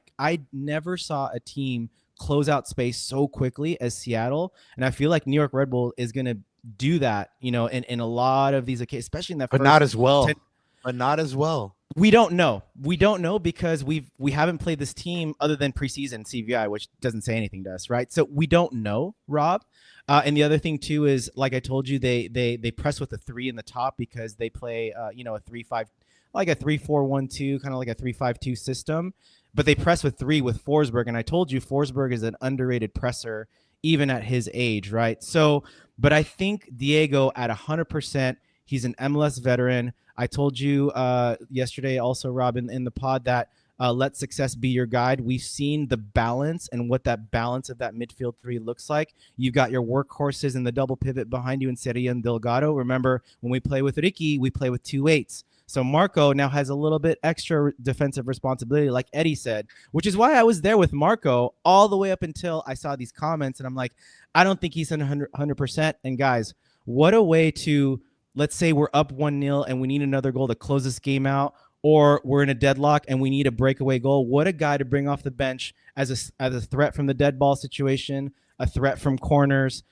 never saw a team close out space so quickly as Seattle. And I feel like New York Red Bull is going to do that, in a lot of these occasions, especially in that but first not as well. 10. But not as well. We don't know. We don't know because we haven't played this team other than preseason CVI, which doesn't say anything to us, right? So we don't know, Rob. And the other thing too is, like I told you, they press with a 3 in the top because they play a 3-5, like a 3-4-1-2, kind of like a 3-5-2 system. But they press with 3 with Forsberg, and I told you Forsberg is an underrated presser even at his age, right? So, but I think Diego at 100%, he's an MLS veteran. I told you yesterday also, Rob, in the pod that let success be your guide. We've seen the balance and what that balance of that midfield 3 looks like. You've got your workhorses in the double pivot behind you in Seria and Delgado. Remember, when we play with Ricky, we play with 2 8s. So Marco now has a little bit extra defensive responsibility, like Eddie said, which is why I was there with Marco all the way up until I saw these comments. And I'm like, I don't think he's 100%. And guys, what a way to, let's say we're up 1-0 and we need another goal to close this game out, or we're in a deadlock and we need a breakaway goal. What a guy to bring off the bench as a threat from the dead ball situation, a threat from corners.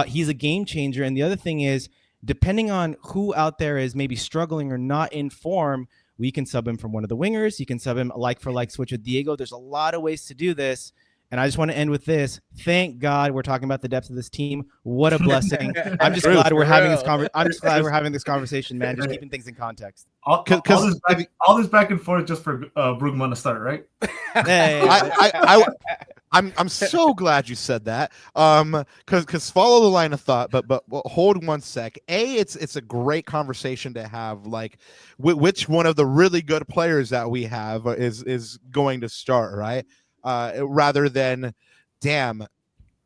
He's a game changer. And the other thing is, depending on who out there is maybe struggling or not in form, we can sub him from one of the wingers. You can sub him like for like switch with Diego. There's a lot of ways to do this. And I just want to end with this. Thank God we're talking about the depth of this team. What a blessing. I'm just glad we're having this I'm just glad we're having this conversation, man. Just keeping things in context. All this back and forth just for Brugman to start, right? Hey. I'm so glad you said that. Because follow the line of thought, but hold one sec. It's a great conversation to have. Like, which one of the really good players that we have is going to start, right? Rather than, damn,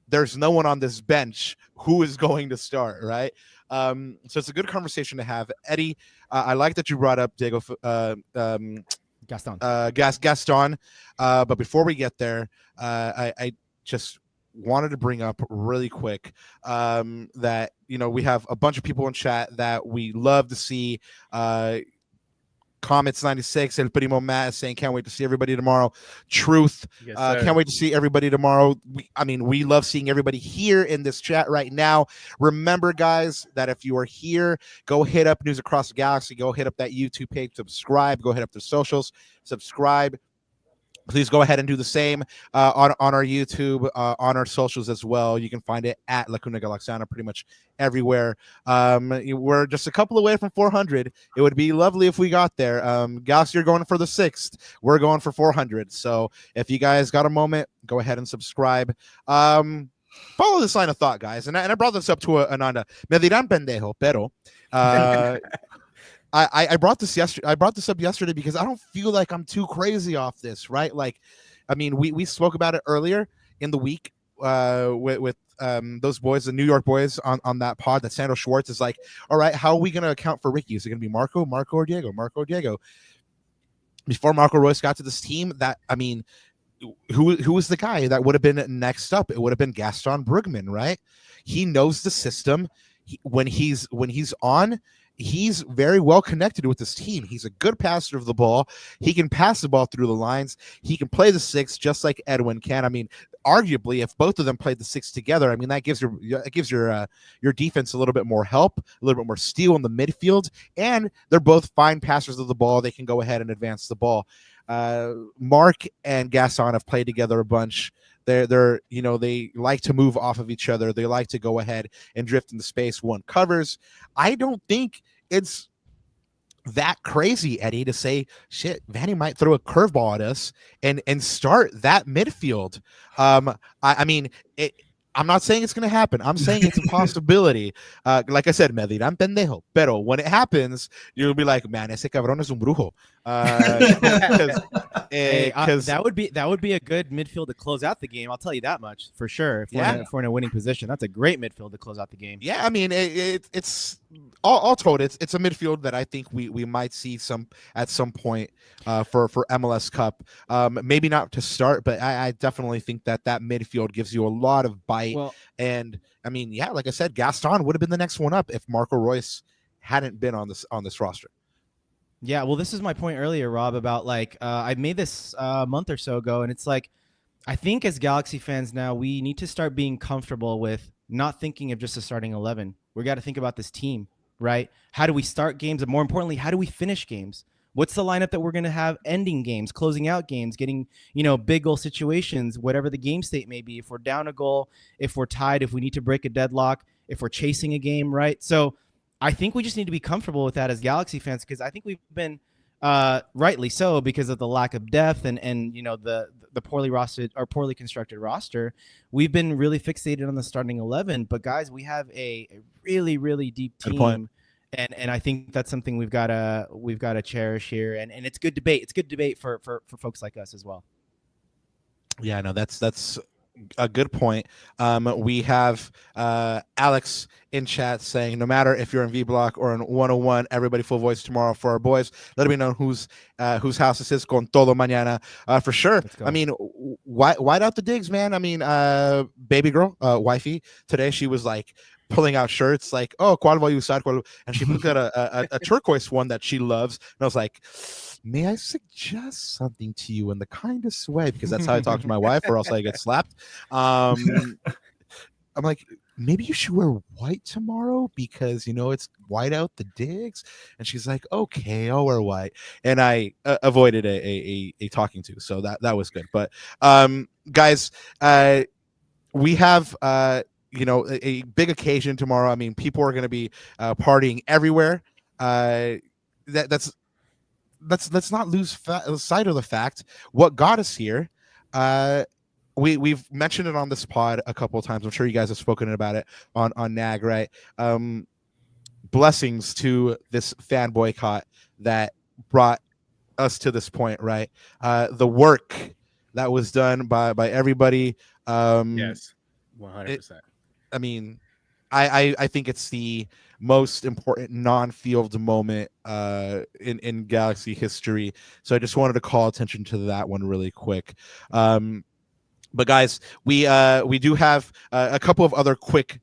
there's no one on this bench who is going to start, right? So it's a good conversation to have. Eddie, I like that you brought up Diego Gaston. But before we get there, I just wanted to bring up really quick that, we have a bunch of people in chat that we love to see. Comments 96, El Primo Matt is saying, can't wait to see everybody tomorrow. Truth, Yes, can't wait to see everybody tomorrow. We love seeing everybody here in this chat right now. Remember, guys, that if you are here, go hit up News Across the Galaxy, go hit up that YouTube page, subscribe, go hit up the socials, subscribe. Please go ahead and do the same on our YouTube, on our socials as well. You can find it at Lacuna Galaxiana pretty much everywhere. We're just a couple away from 400. It would be lovely if we got there. Galaxy are going for the 6th. We're going for 400. So if you guys got a moment, go ahead and subscribe. Follow this line of thought, guys. And I brought this up to Ananda. Me dirán pendejo, pero... I brought this yesterday. I brought this up yesterday because I don't feel like I'm too crazy off this, right? Like, we spoke about it earlier in the week with those boys, the New York boys on that pod. That Sandro Schwartz is like, all right, how are we going to account for Ricky? Is it going to be Marco or Diego? Marco or Diego? Before Marco Reus got to this team, who was the guy that would have been next up? It would have been Gaston Brugman, right? He knows the system. When he's on. he's very well connected with his team. He's a good passer of the ball. He can pass the ball through the lines. He can play the six just like Edwin can. I mean, arguably, if both of them played the six together, I mean, that gives your defense a little bit more help, a little bit more steel in the midfield, and they're both fine passers of the ball. They can go ahead and advance the ball. Mark and Gaston have played together a bunch. They're they like to move off of each other. They like to go ahead and drift into space. One covers. I don't think it's that crazy, Eddie, to say shit. Vanny might throw a curveball at us and start that midfield. I mean, I'm not saying it's going to happen. I'm saying it's a possibility. Like I said, me dirán pendejo. Pero when it happens, you'll be like, man, ese cabrón es un brujo. That would be a good midfield to close out the game. I'll tell you that much for sure. If we're in a winning position, that's a great midfield to close out the game. Yeah, I mean, it's all told. It's a midfield that I think we might see at some point for MLS Cup. Maybe not to start, but I definitely think that midfield gives you a lot of bite. Well, and I mean, yeah, like I said, Gaston would have been the next one up if Marco Royce hadn't been on this roster. Yeah, well, this is my point earlier, Rob, about I made this a month or so ago, and it's like, I think as Galaxy fans now, we need to start being comfortable with not thinking of just a starting 11. We got to think about this team, right? How do we start games? And more importantly, how do we finish games? What's the lineup that we're going to have ending games, closing out games, getting, big goal situations, whatever the game state may be, if we're down a goal, if we're tied, if we need to break a deadlock, if we're chasing a game, right? So I think we just need to be comfortable with that as Galaxy fans, because I think we've been rightly so because of the lack of depth and the poorly rostered or poorly constructed roster. We've been really fixated on the starting 11, but guys, we have a really, really deep team. And I think that's something we've got to cherish here, and it's good debate. It's good debate for folks like us as well. Yeah, no, that's a good point. We have Alex in chat saying, no matter if you're in V Block or in 101, everybody full voice tomorrow for our boys. Let me know whose house this is. Con todo mañana, for sure. I mean, wide out the digs, man. I mean, baby girl, wifey today, she was like pulling out shirts like, oh, cuál voy a usar? And she put out a turquoise one that she loves. And I was like, may I suggest something to you in the kindest way? Because that's how I talk to my wife, or else I get slapped. I'm like, maybe you should wear white tomorrow because, it's white out the digs. And she's like, okay, I'll wear white. And I avoided a talking to. So that was good. But guys, we have a big occasion tomorrow. I mean, people are going to be partying everywhere. Let's not lose sight of the fact what got us here. We've mentioned it on this pod a couple of times. I'm sure you guys have spoken about it on NAG, right? Blessings to this fan boycott that brought us to this point, right? The work that was done by everybody. Yes, 100%. I mean, I think it's the most important non-field moment in Galaxy history. So I just wanted to call attention to that one really quick. But guys, we do have a couple of other quick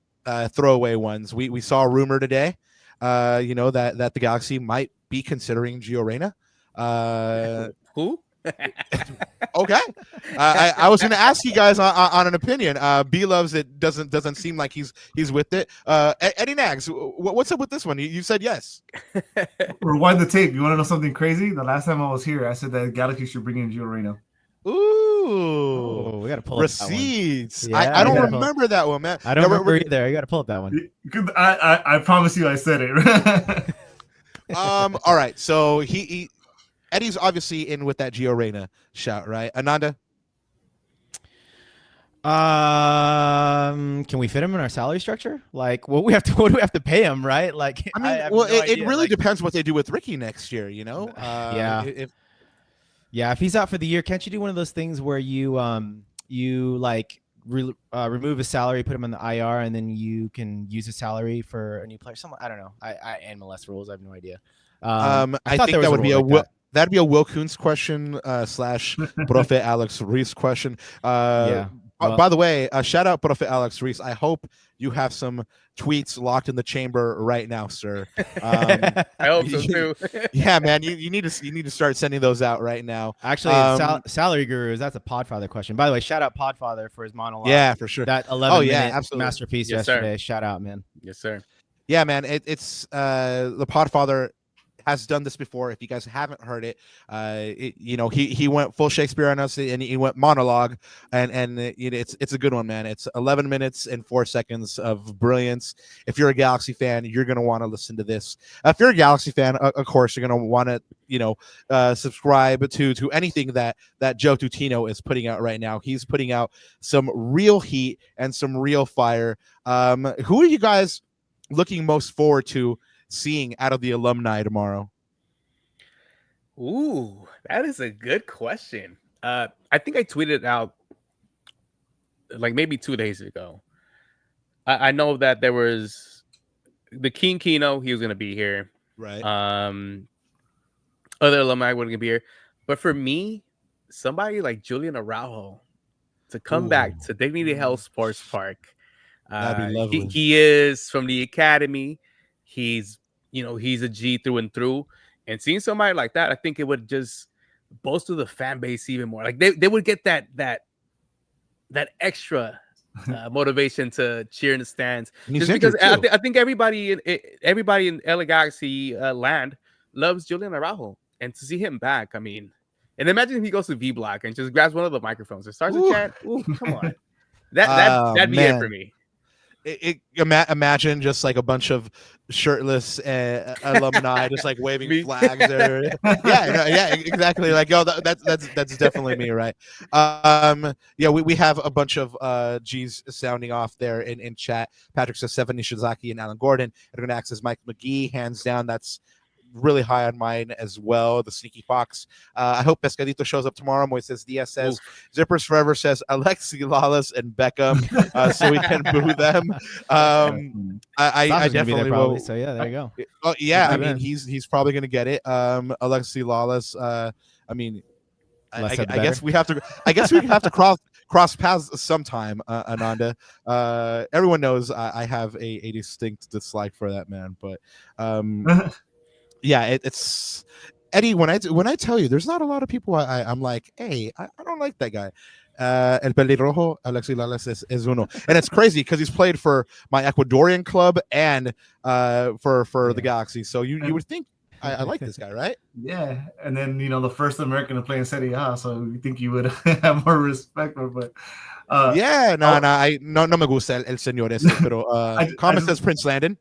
throwaway ones. We saw a rumor today, that the Galaxy might be considering Gio Reyna. Who? Okay. I was going to ask you guys on an opinion. B loves it. Doesn't seem like he's with it. Eddie Nags, what's up with this one? You said yes. Rewind the tape. You want to know something crazy? The last time I was here, I said that Galaxy should bring in Gio Reyna. Ooh, we got to pull receipts. Yeah, I don't remember that one, man. I don't remember either. You got to pull up that one. I promise you, I said it. All right. So Eddie's obviously in with that Gio Reyna shout, right? Ananda? Can we fit him in our salary structure? Like, what do we have to pay him, right? Like, I mean, it really depends what they do with Ricky next year, yeah. If he's out for the year, can't you do one of those things where you remove his salary, put him on the IR, and then you can use his salary for a new player? I don't know. I MLS rules. I have no idea. I think that would be that'd be a Will Kuntz question / Profe Alex Reese question. By the way, shout out Profe Alex Reese. I hope you have some tweets locked in the chamber right now, sir. I hope so too. Yeah, man, you need to start sending those out right now. Actually, Salary Gurus, that's a Podfather question. By the way, shout out Podfather for his monologue. Yeah, for sure. That 11-minute absolutely. masterpiece Yes, yesterday. sir. Shout out, man. Yes, sir. Yeah, man, it's the Podfather has done this before. If you guys haven't heard it, he went full Shakespeare on us, and he went monologue, and it's a good one, man. It's 11 minutes and 4 seconds of brilliance. If you're a Galaxy fan, you're gonna want to listen to this. If you're a Galaxy fan, of course, you're gonna want to subscribe to anything that Joe Tutino is putting out right now. He's putting out some real heat and some real fire. Who are you guys looking most forward to seeing out of the alumni tomorrow? Ooh, that is a good question. I think I tweeted out like maybe 2 days ago. I know that there was the King Kino, he was gonna be here. Right. Other alumni were gonna be here. But for me, somebody like Julian Araujo to come back to Dignity Health Sports Park. That'd be lovely. He is from the academy. He's a G through and through. And seeing somebody like that, I think it would just bolster the fan base even more. Like they would get that extra motivation to cheer in the stands. Just because I think everybody in LA Galaxy land loves Julian Araujo, and to see him back, I mean, and imagine if he goes to V Block and just grabs one of the microphones and starts a chant. Ooh, come on, that'd be it for me. Imagine just like a bunch of shirtless alumni just like waving flags there. Yeah, exactly. Like, that's definitely me, right? We have a bunch of G's sounding off there in chat. Patrick says Stephanie Shizaki and Alan Gordon. I'm going to access Mike McGee, hands down. That's really high on mine as well. The Sneaky Fox. I hope Pescadito shows up tomorrow. Moises Diaz says Zippers Forever says Alexi Lawless and Beckham, so we can boo them. I definitely will. So yeah, there you go. Oh yeah, I mean he's probably gonna get it. Alexi Lawless. I guess we have to. I guess we have to cross paths sometime, Ananda. Everyone knows I have a distinct dislike for that man, but yeah, it's Eddie. When I tell you, there's not a lot of people I'm like, hey, I don't like that guy. El Pelirrojo, Alexi Lales is uno, and it's crazy because he's played for my Ecuadorian club and for the Galaxy. So you would think I like this guy, right? Yeah, and then the first American to play in Serie A, so you think you would have more respect for, but no me gusta el señor ese, pero comment says Prince Landon.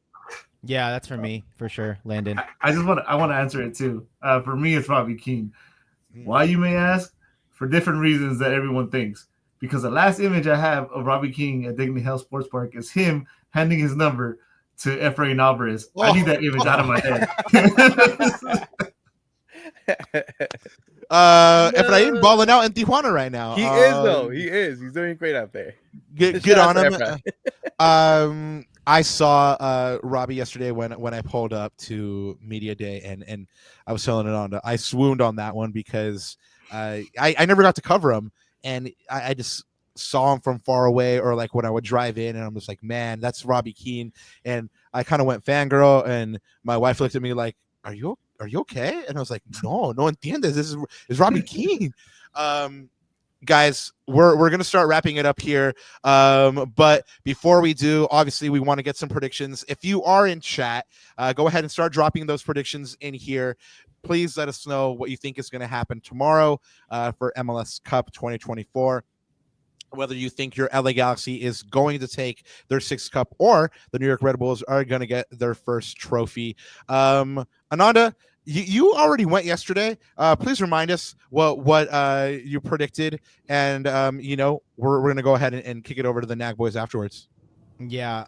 Yeah, that's for me for sure, Landon. I want to answer it too. For me, it's Robbie Keane. Why, you may ask? For different reasons that everyone thinks. Because the last image I have of Robbie King at Dignity Health Sports Park is him handing his number to Efrain Alvarez. I need that image out of my head. Efrain balling out in Tijuana right now. He is though. He is. He's doing great out there. Good on him. I saw Robbie yesterday when I pulled up to Media Day, and I was telling it on. I swooned on that one because I never got to cover him, and I just saw him from far away, or like when I would drive in, and I'm just like, man, that's Robbie Keane, and I kind of went fangirl, and my wife looked at me like, are you okay? And I was like, no entiendes, this is Robbie Keane. Guys, we're gonna start wrapping it up here, but before we do, obviously we want to get some predictions. If you are in chat, go ahead and start dropping those predictions in here. Please let us know what you think is going to happen tomorrow for MLS Cup 2024. Whether you think your LA Galaxy is going to take their 6th cup or the New York Red Bulls are going to get their first trophy. Ananda, you already went yesterday. Please remind us what you predicted, and we're going to go ahead and kick it over to the Nag boys afterwards. Yeah,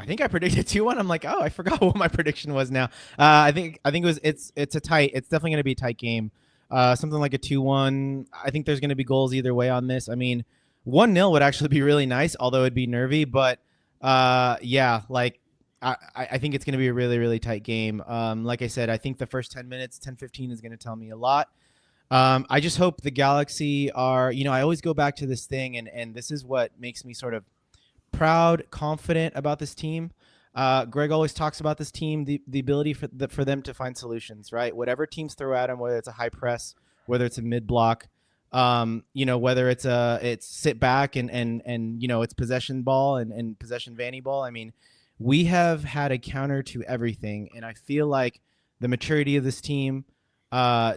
I think I predicted 2-1. I'm like, oh, I forgot what my prediction was now. I think it's definitely going to be a tight game. Something like a 2-1. I think there's going to be goals either way on this. I mean, 1-0 would actually be really nice, although it'd be nervy. But yeah, like I think it's going to be a really, really tight game. Like I said, I think the first 10 minutes, 10-15 is going to tell me a lot. I just hope the Galaxy are, I always go back to this thing, and this is what makes me sort of proud, confident about this team. Greg always talks about this team, the ability for them to find solutions, right? Whatever teams throw at them, whether it's a high press, whether it's a mid block, whether it's sit back and it's possession ball and possession vanny ball. I mean, we have had a counter to everything, and I feel like the maturity of this team, I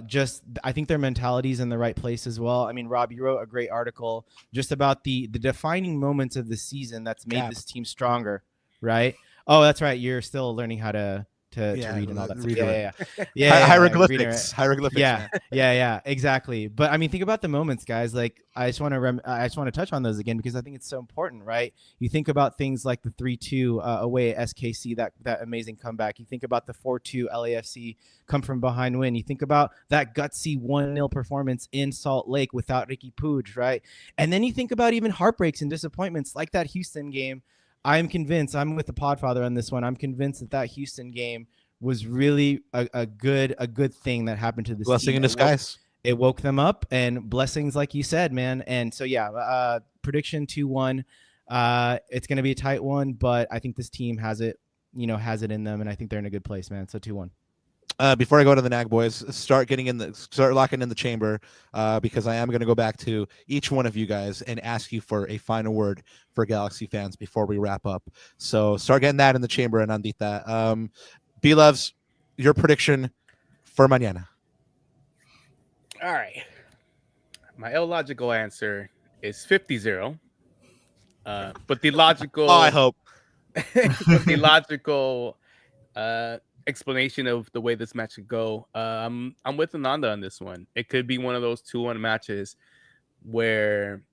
think their mentality is in the right place as well. I mean, Rob, you wrote a great article just about the defining moments of the season that's made this team stronger, right? Oh, that's right. You're still learning how to read and all that stuff. Hieroglyphics. Yeah, exactly. But I mean, think about the moments, guys. Like, I just want to touch on those again because I think it's so important, right? You think about things like the 3-2 away at SKC, that amazing comeback. You think about the 4-2 LAFC come from behind win. You think about that gutsy 1-0 performance in Salt Lake without Ricky Puig, right? And then you think about even heartbreaks and disappointments like that Houston game. I'm convinced, I'm with the Podfather on this one. I'm convinced that Houston game was really a good thing that happened to this blessing team. in disguise. It woke them up, and blessings, like you said, man. And so, prediction 2-1. It's going to be a tight one, but I think this team has it in them, and I think they're in a good place, man. So 2-1. Before I go to the Nag boys, start locking in the chamber, because I am going to go back to each one of you guys and ask you for a final word for Galaxy fans before we wrap up. So start getting that in the chamber, and Andita. B-Loves, your prediction for mañana. All right. My illogical answer is 50-0. But the logical... I hope. The logical... explanation of the way this match could go. I'm with Ananda on this one. It could be one of those 2-1 matches where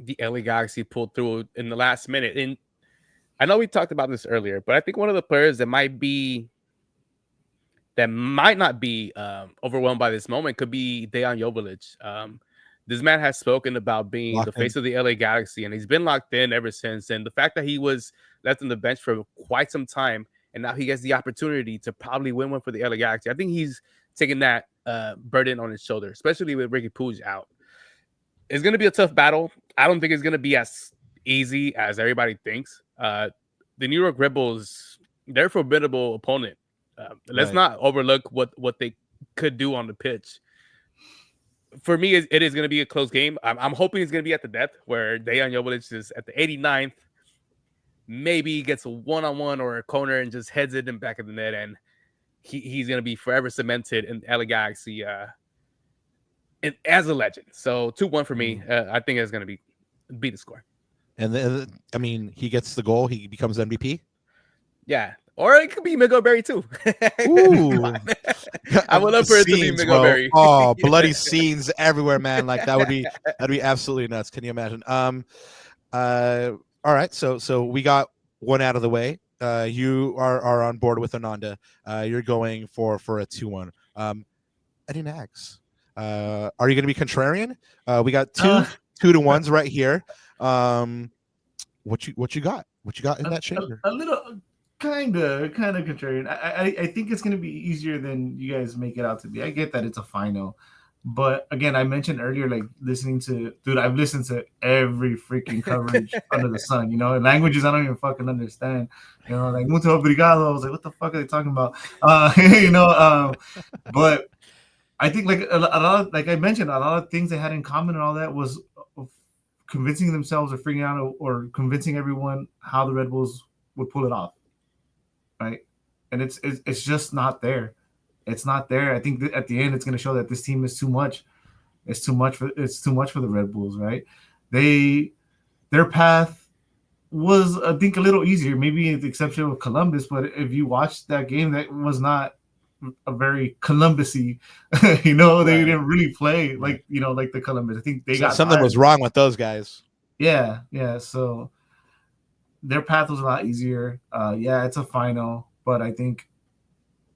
the LA Galaxy pulled through in the last minute. And I know we talked about this earlier, but I think one of the players that might not be overwhelmed by this moment could be Dejan Joveljic. This man has spoken about being the face of the LA Galaxy, and he's been locked in ever since. And the fact that he was left on the bench for quite some time, and now he gets the opportunity to probably win one for the LA Galaxy. I think he's taking that burden on his shoulder, especially with Ricky Puig out. It's going to be a tough battle. I don't think it's going to be as easy as everybody thinks. The New York Red Bulls, they're a formidable opponent. Let's not overlook what they could do on the pitch. For me, it is going to be a close game. I'm hoping it's going to be at the death, where Dejan Joveljic is at the 89th. Maybe gets a one-on-one or a corner and just heads it in back of the net, and he's going to be forever cemented in LA Galaxy as a legend. So 2-1 for me. I think it's going to be the score. And then, I mean, he gets the goal. He becomes MVP. Yeah. Or it could be Miguel Berry too. Ooh. I would love for it to be Miguel Berry. Oh, bloody scenes everywhere, man. Like that'd be absolutely nuts. Can you imagine? All right, so we got one out of the way. You are on board with Ananda. You're going for a 2-1. Any nags? Are you going to be contrarian? We got 2-1s right here. What you got? What you got in that chamber? A little kind of contrarian. I think it's going to be easier than you guys make it out to be. I get that it's a final. But again, I mentioned earlier, like I've listened to every freaking coverage under the sun, and languages I don't even fucking understand, like muito obrigado. I was like, what the fuck are they talking about? But I think like a lot of, like I mentioned, a lot of things they had in common and all that was convincing themselves or figuring out or convincing everyone how the Red Bulls would pull it off. Right. And it's just not there. It's not there. I think at the end, it's going to show that this team is too much. It's too much for the Red Bulls, right? Their path was, I think, a little easier, maybe with the exception of Columbus. But if you watched that game, that was not a very Columbus-y. They didn't really play like the Columbus. I think they got something was wrong with those guys. Yeah. So their path was a lot easier. It's a final, but I think.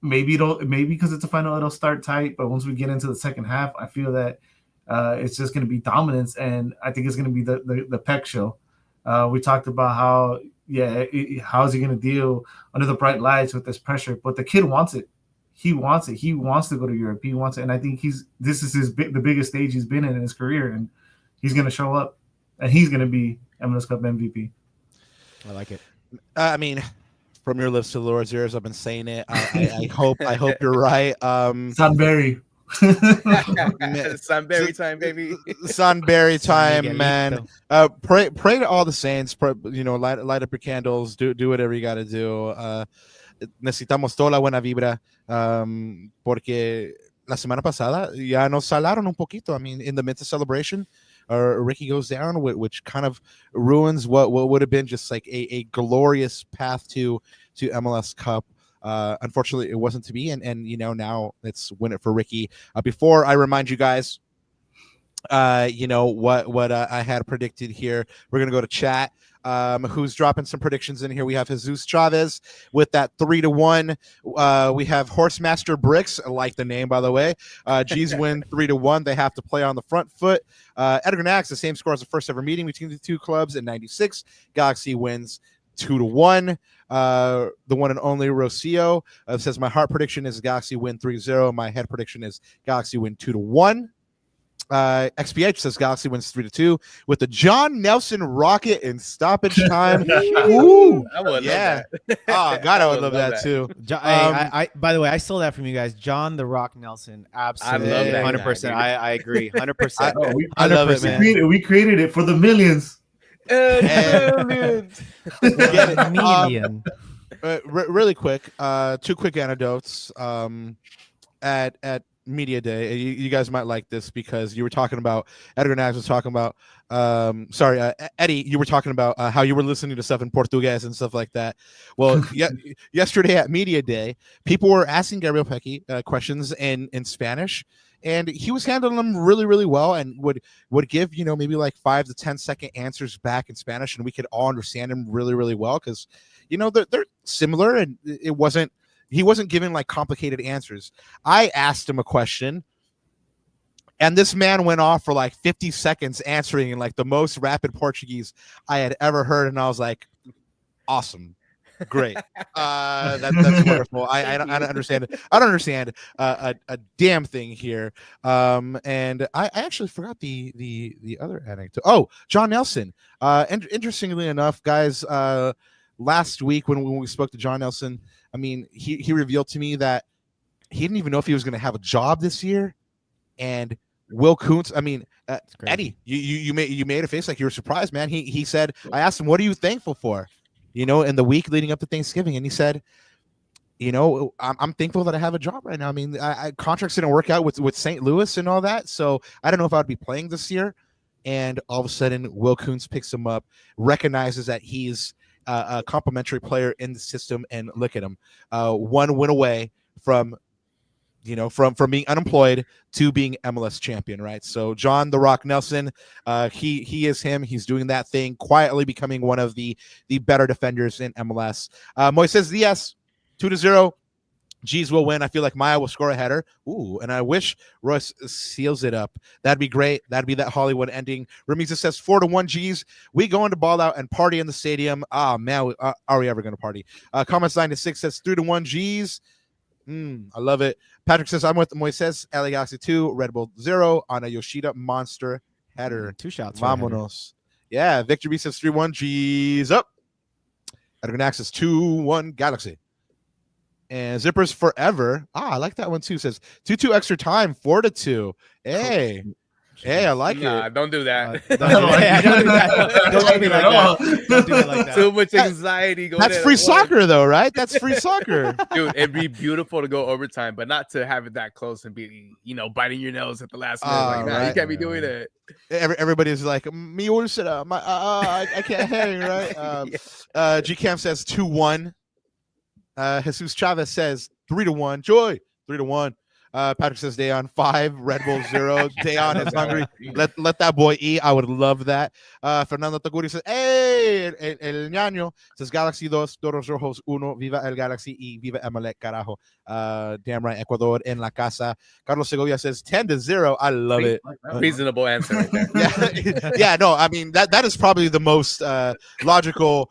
Maybe because it's a final, it'll start tight. But once we get into the second half, I feel that it's just going to be dominance, and I think it's going to be the Peck show. We talked about how is he going to deal under the bright lights with this pressure? But the kid wants it. he wants it. He wants to go to Europe. He wants it, and I think this is the biggest stage he's been in his career, and he's going to show up, and he's going to be MLS Cup MVP. I like it. I mean, from your lips to the Lord's ears, I've been saying it. I hope you're right. Sunbury. Sunbury time, baby. Sunbury time, man. Pray to all the saints. Light up your candles. Do whatever you got to do. Necesitamos toda la buena vibra, porque la semana pasada ya nos salaron un poquito. I mean, in the midst of celebration, Ricky goes down, which kind of ruins what would have been just like a glorious path to MLS Cup. Unfortunately, it wasn't to be, and now let's win it for Ricky. Before I remind you guys, what I had predicted here, we're gonna go to chat. Who's dropping some predictions in here? We have Jesus Chavez with that 3-1. We have Horsemaster Bricks, I like the name, by the way. G's win 3-1. They have to play on the front foot. Edgar Nax, the same score as the first ever meeting between the two clubs in '96. Galaxy wins 2-1. The one and only Rocio says, my heart prediction is Galaxy win 3-0. My head prediction is Galaxy win 2-1. XPH says Galaxy wins 3-2 with the John Nelson rocket in stoppage time. Ooh, I would yeah. love that. Oh God, I would love that too. I by the way, I stole that from you guys. John the Rock Nelson, absolutely, I love that 100%. guy, I agree, 100%. I love it, man. We created it for the millions. Million. Really quick, two quick anecdotes. At Media Day, you guys might like this because you were talking about Edgar Nags was talking about Eddie, you were talking about how you were listening to stuff in Portuguese and stuff like that. Well, yesterday at Media Day, people were asking Gabriel Pecky questions in Spanish, and he was handling them really, really well, and would give maybe like 5 to 10 second answers back in Spanish, and we could all understand him really, really well because they're similar, and he wasn't giving like complicated answers. I asked him a question, and this man went off for like 50 seconds answering in like the most rapid Portuguese I had ever heard, and I was like, awesome. Great. That's wonderful. I don't understand it. I don't understand a damn thing here. And I actually forgot the other anecdote. Oh, John Nelson. Interestingly enough, guys, last week when we spoke to John Nelson, I mean, he revealed to me that he didn't even know if he was going to have a job this year. And Will Kuntz, I mean, Eddie, you made a face like you were surprised, man. He said, I asked him, what are you thankful for? In the week leading up to Thanksgiving. And he said, I'm thankful that I have a job right now. I mean, contracts didn't work out with St. Louis and all that. So I don't know if I'd be playing this year. And all of a sudden, Will Kuntz picks him up, recognizes that he's a complimentary player in the system, and look at him, one win away from being unemployed to being MLS champion, right? So John the Rock Nelson, he is him. He's doing that thing, quietly becoming one of the better defenders in MLS. Moises Diaz, 2-0. G's will win. I feel like Maya will score a header. Ooh, and I wish Royce seals it up. That'd be great. That'd be that Hollywood ending. Ramiza says 4-1 G's. We going to ball out and party in the stadium. Ah, man, are we ever going to party? Comments 9-6 says 3-1 G's. I love it. Patrick says I'm with Moises. LA Galaxy 2, Red Bull 0 on a Yoshida monster header. 2 shots. Vamonos. Yeah, Victor B says 3-1 G's up. Edgar Nax says 2-1 Galaxy. And Zippers Forever. I like that one too. Says 2-2 extra time, 4-2. Hey, I like it. Don't do that. Don't do that like that. Too much anxiety. That's free soccer, though, right? That's free soccer. Dude, it'd be beautiful to go overtime, but not to have it that close and be, biting your nose at the last minute. Like that. You can't be doing that. Everybody's like, me Ursula, I can't hang, right? G Cam says 2-1. Jesus Chavez says 3-1. Joy 3-1. Patrick says Dayon 5, Red Bull 0. Dayon is hungry. Let that boy eat. I would love that. Fernando Taguri says, hey, el ñaño says Galaxy 2, Toros Rojos 1, Viva el Galaxy y Viva Emelec, carajo. Damn right, Ecuador en la casa. Carlos Segovia says 10-0. I love it. Reasonable answer right there. Yeah, no, I mean, that is probably the most logical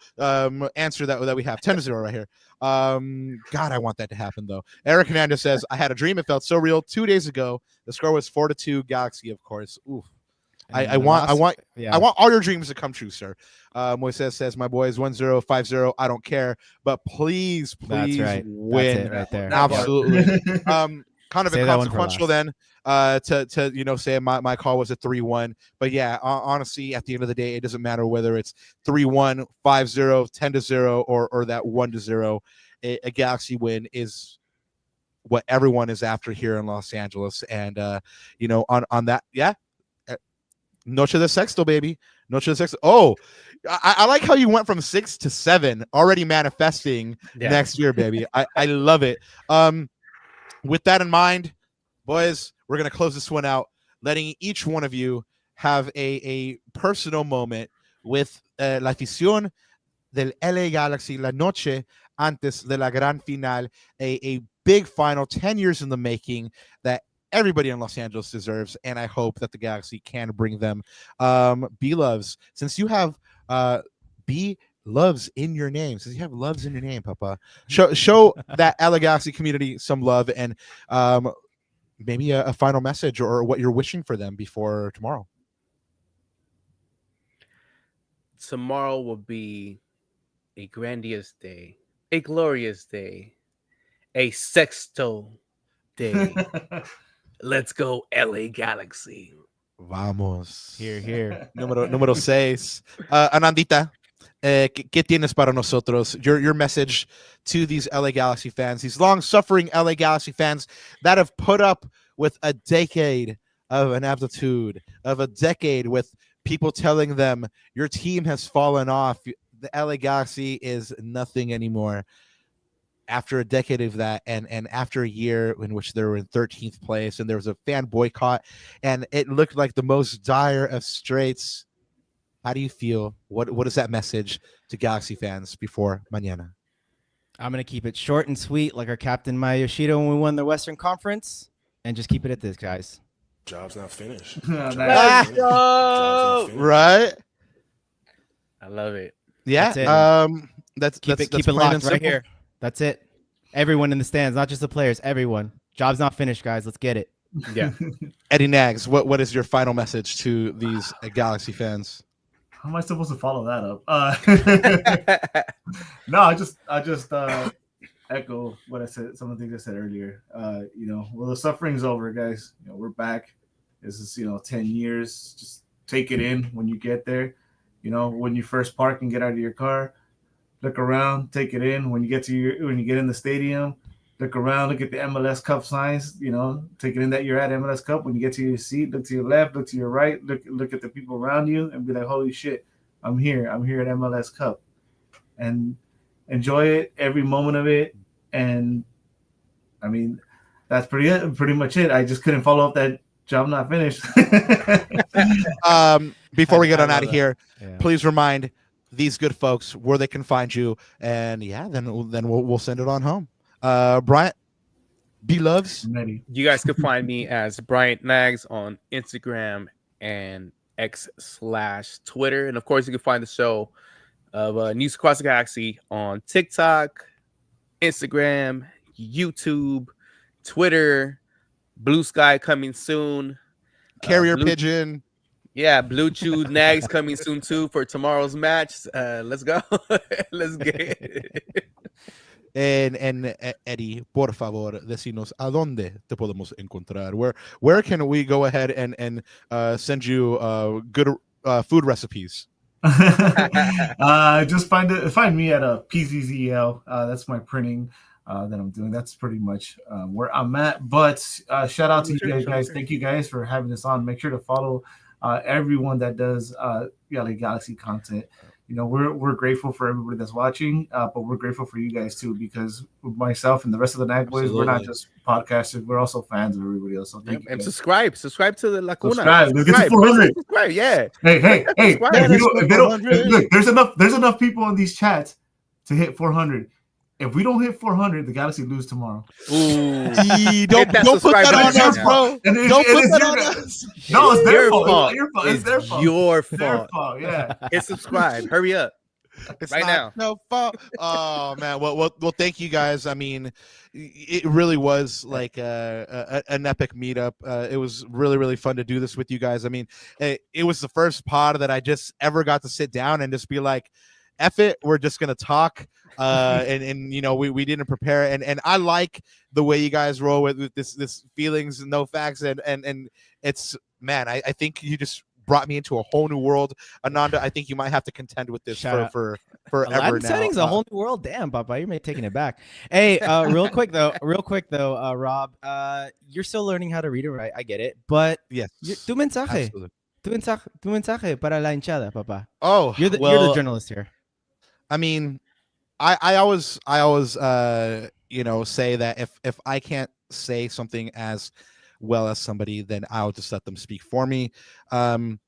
answer that we have. 10-0 right here. God, I want that to happen though. Eric Hernandez says, I had a dream. It felt so real 2 days ago. The score was 4-2 Galaxy, of course. Oof. I want all your dreams to come true, sir. Moises says, my boys 1-0, 5-0. I don't care, but please That's right. win. That's it right there. Absolutely. Kind of Say that one for inconsequential then to say my call was a 3-1. But yeah, honestly, at the end of the day, it doesn't matter whether it's 3-1, 5-0, 10-0, or that 1-0. A Galaxy win is what everyone is after here in Los Angeles. And on that, yeah. Noche de Sexto, baby. Noche de Sexto. Oh, I like how you went from 6 to 7, already manifesting next year, baby. I love it. With that in mind, boys, we're going to close this one out, letting each one of you have a personal moment with la afición del LA Galaxy, la noche antes de la gran final, a big final, 10 years in the making that everybody in Los Angeles deserves, and I hope that the Galaxy can bring them. B-Loves, since you have B-Loves in your name, since you have loves in your name, Papa, show that LA Galaxy community some love, and maybe a final message or what you're wishing for them before tomorrow. Tomorrow will be a grandiose day, a glorious day, a sexto day. Let's go, LA Galaxy. Vamos. Here. Número 6. Anandita, ¿qué tienes para nosotros? Your message to these LA Galaxy fans, these long-suffering LA Galaxy fans that have put up with a decade of ineptitude, of a decade with people telling them your team has fallen off. The LA Galaxy is nothing anymore. After a decade of that, and after a year in which they were in 13th place and there was a fan boycott and it looked like the most dire of straits, how do you feel? What is that message to Galaxy fans before mañana? I'm going to keep it short and sweet like our captain Maya Yoshida when we won the Western Conference, and just keep it at this, guys. Job's not finished. Let's go. Right? I love it. Yeah. That's Keep it locked right here. That's it. Everyone in the stands, not just the players, everyone. Job's not finished, guys. Let's get it. Yeah. Eddie Nags, what is your final message to these Galaxy fans? How am I supposed to follow that up? No, I just echo what I said. Some of the things I said earlier. Well, the suffering's over, guys. We're back. This is 10 years. Just take it in when you get there. When you first park and get out of your car, look around, take it in. When you get in the stadium, look around, look at the MLS Cup signs. Take it in that you're at MLS Cup. When you get to your seat, look to your left, look to your right, look at the people around you, and be like, "Holy shit, I'm here! I'm here at MLS Cup," and enjoy it, every moment of it. And I mean, that's pretty much it. I just couldn't follow up that job not finished. Before we get on out of here, please remind these good folks where they can find you, and then we'll send it on home. Bryant, B-Loves. You guys can find me as Bryant Nags on Instagram and X/Twitter, and of course you can find the show of News Across the Galaxy on TikTok, Instagram, YouTube, Twitter, Blue Sky coming soon, Carrier Pigeon. Yeah, Blue Chew Nags coming soon too for tomorrow's match. Let's go. Let's get it. And Eddie, por favor, decinos a dónde te podemos encontrar. Where can we go ahead and send you good food recipes? Just find me at a PZZL. That's my printing that I'm doing. That's pretty much where I'm at. But shout out to you guys. Thank you guys for having us on. Make sure to follow everyone that does LA Galaxy content. We're grateful for everybody that's watching, but we're grateful for you guys too, because myself and the rest of the Nag Boys, we're not just podcasters, we're also fans of everybody else. So thank you. And subscribe to the Lacuna. Subscribe. Let's get to 400. Subscribe, yeah. Hey. Look, there's enough people in these chats to hit 400. If we don't hit 400, the Galaxy lose tomorrow. Ooh. Don't put that on us, bro. Don't put that on us. No, it's their fault. It's their fault. Yeah. Hit subscribe. Hurry up. It's Right not now. no fault. Oh man. Well. Thank you guys. I mean, it really was like an epic meetup. It was really, really fun to do this with you guys. I mean, it was the first pod that I just ever got to sit down and just be like, "Eff it, we're just gonna talk." And you know, we didn't prepare, and I like the way you guys roll with this feelings and no facts, and it's man, I think you just brought me into a whole new world. Ananda, I think you might have to contend with this Shout out. for forever Aladdin now. settings, a whole new world. Damn, Papa, you're taking it back. Hey, real quick though, Rob, you're still learning how to read and write. I get it, but Yes, tu mensaje, absolutely. tu mensaje para la hinchada, Papa. Oh, You're the journalist here. I mean, I always you know, say that if I can't say something as well as somebody, then I'll just let them speak for me. In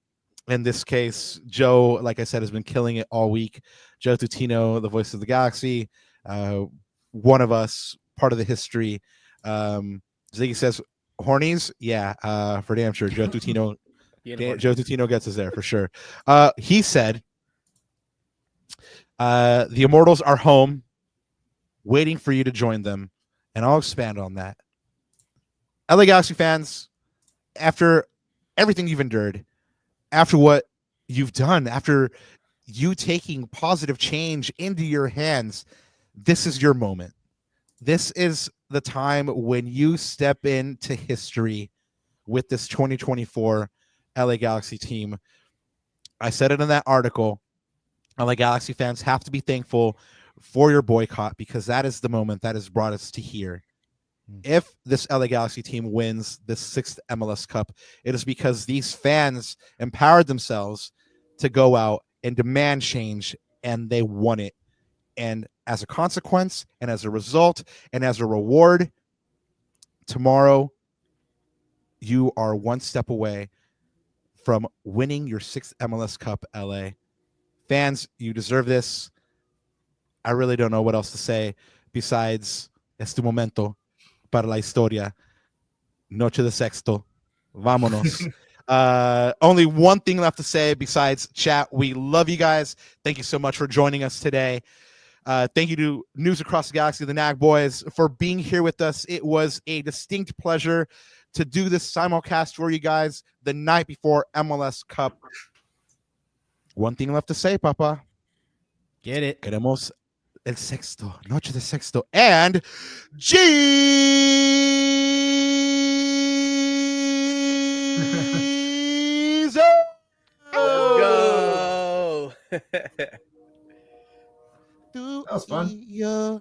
this case, Joe, like I said, has been killing it all week. Joe Tutino, the voice of the Galaxy, one of us, part of the history. Ziggy says, "Hornies, yeah, for damn sure." Joe Tutino, Joe Tutino gets us there for sure. He said, "The Immortals are home, waiting for you to join them," and I'll expand on that. LA Galaxy fans, after everything you've endured, after what you've done, after you taking positive change into your hands, this is your moment. This is the time when you step into history with this 2024 LA Galaxy team. I said it in that article. LA Galaxy fans have to be thankful for your boycott, because that is the moment that has brought us to here. If this LA Galaxy team wins this 6th MLS Cup, it is because these fans empowered themselves to go out and demand change, and they won it. And as a consequence, and as a result, and as a reward, tomorrow you are one step away from winning your 6th MLS Cup, LA. Fans, you deserve this. I really don't know what else to say besides este momento para la historia. Noche de sexto. Vámonos. Only one thing left to say besides chat. We love you guys. Thank you so much for joining us today. Thank you to News Across the Galaxy, the NAG boys, for being here with us. It was a distinct pleasure to do this simulcast for you guys the night before MLS Cup. One thing left to say, Papa. Get it. Queremos el sexto, noche de sexto, and Jesus! Let's go. That was fun. Yeah.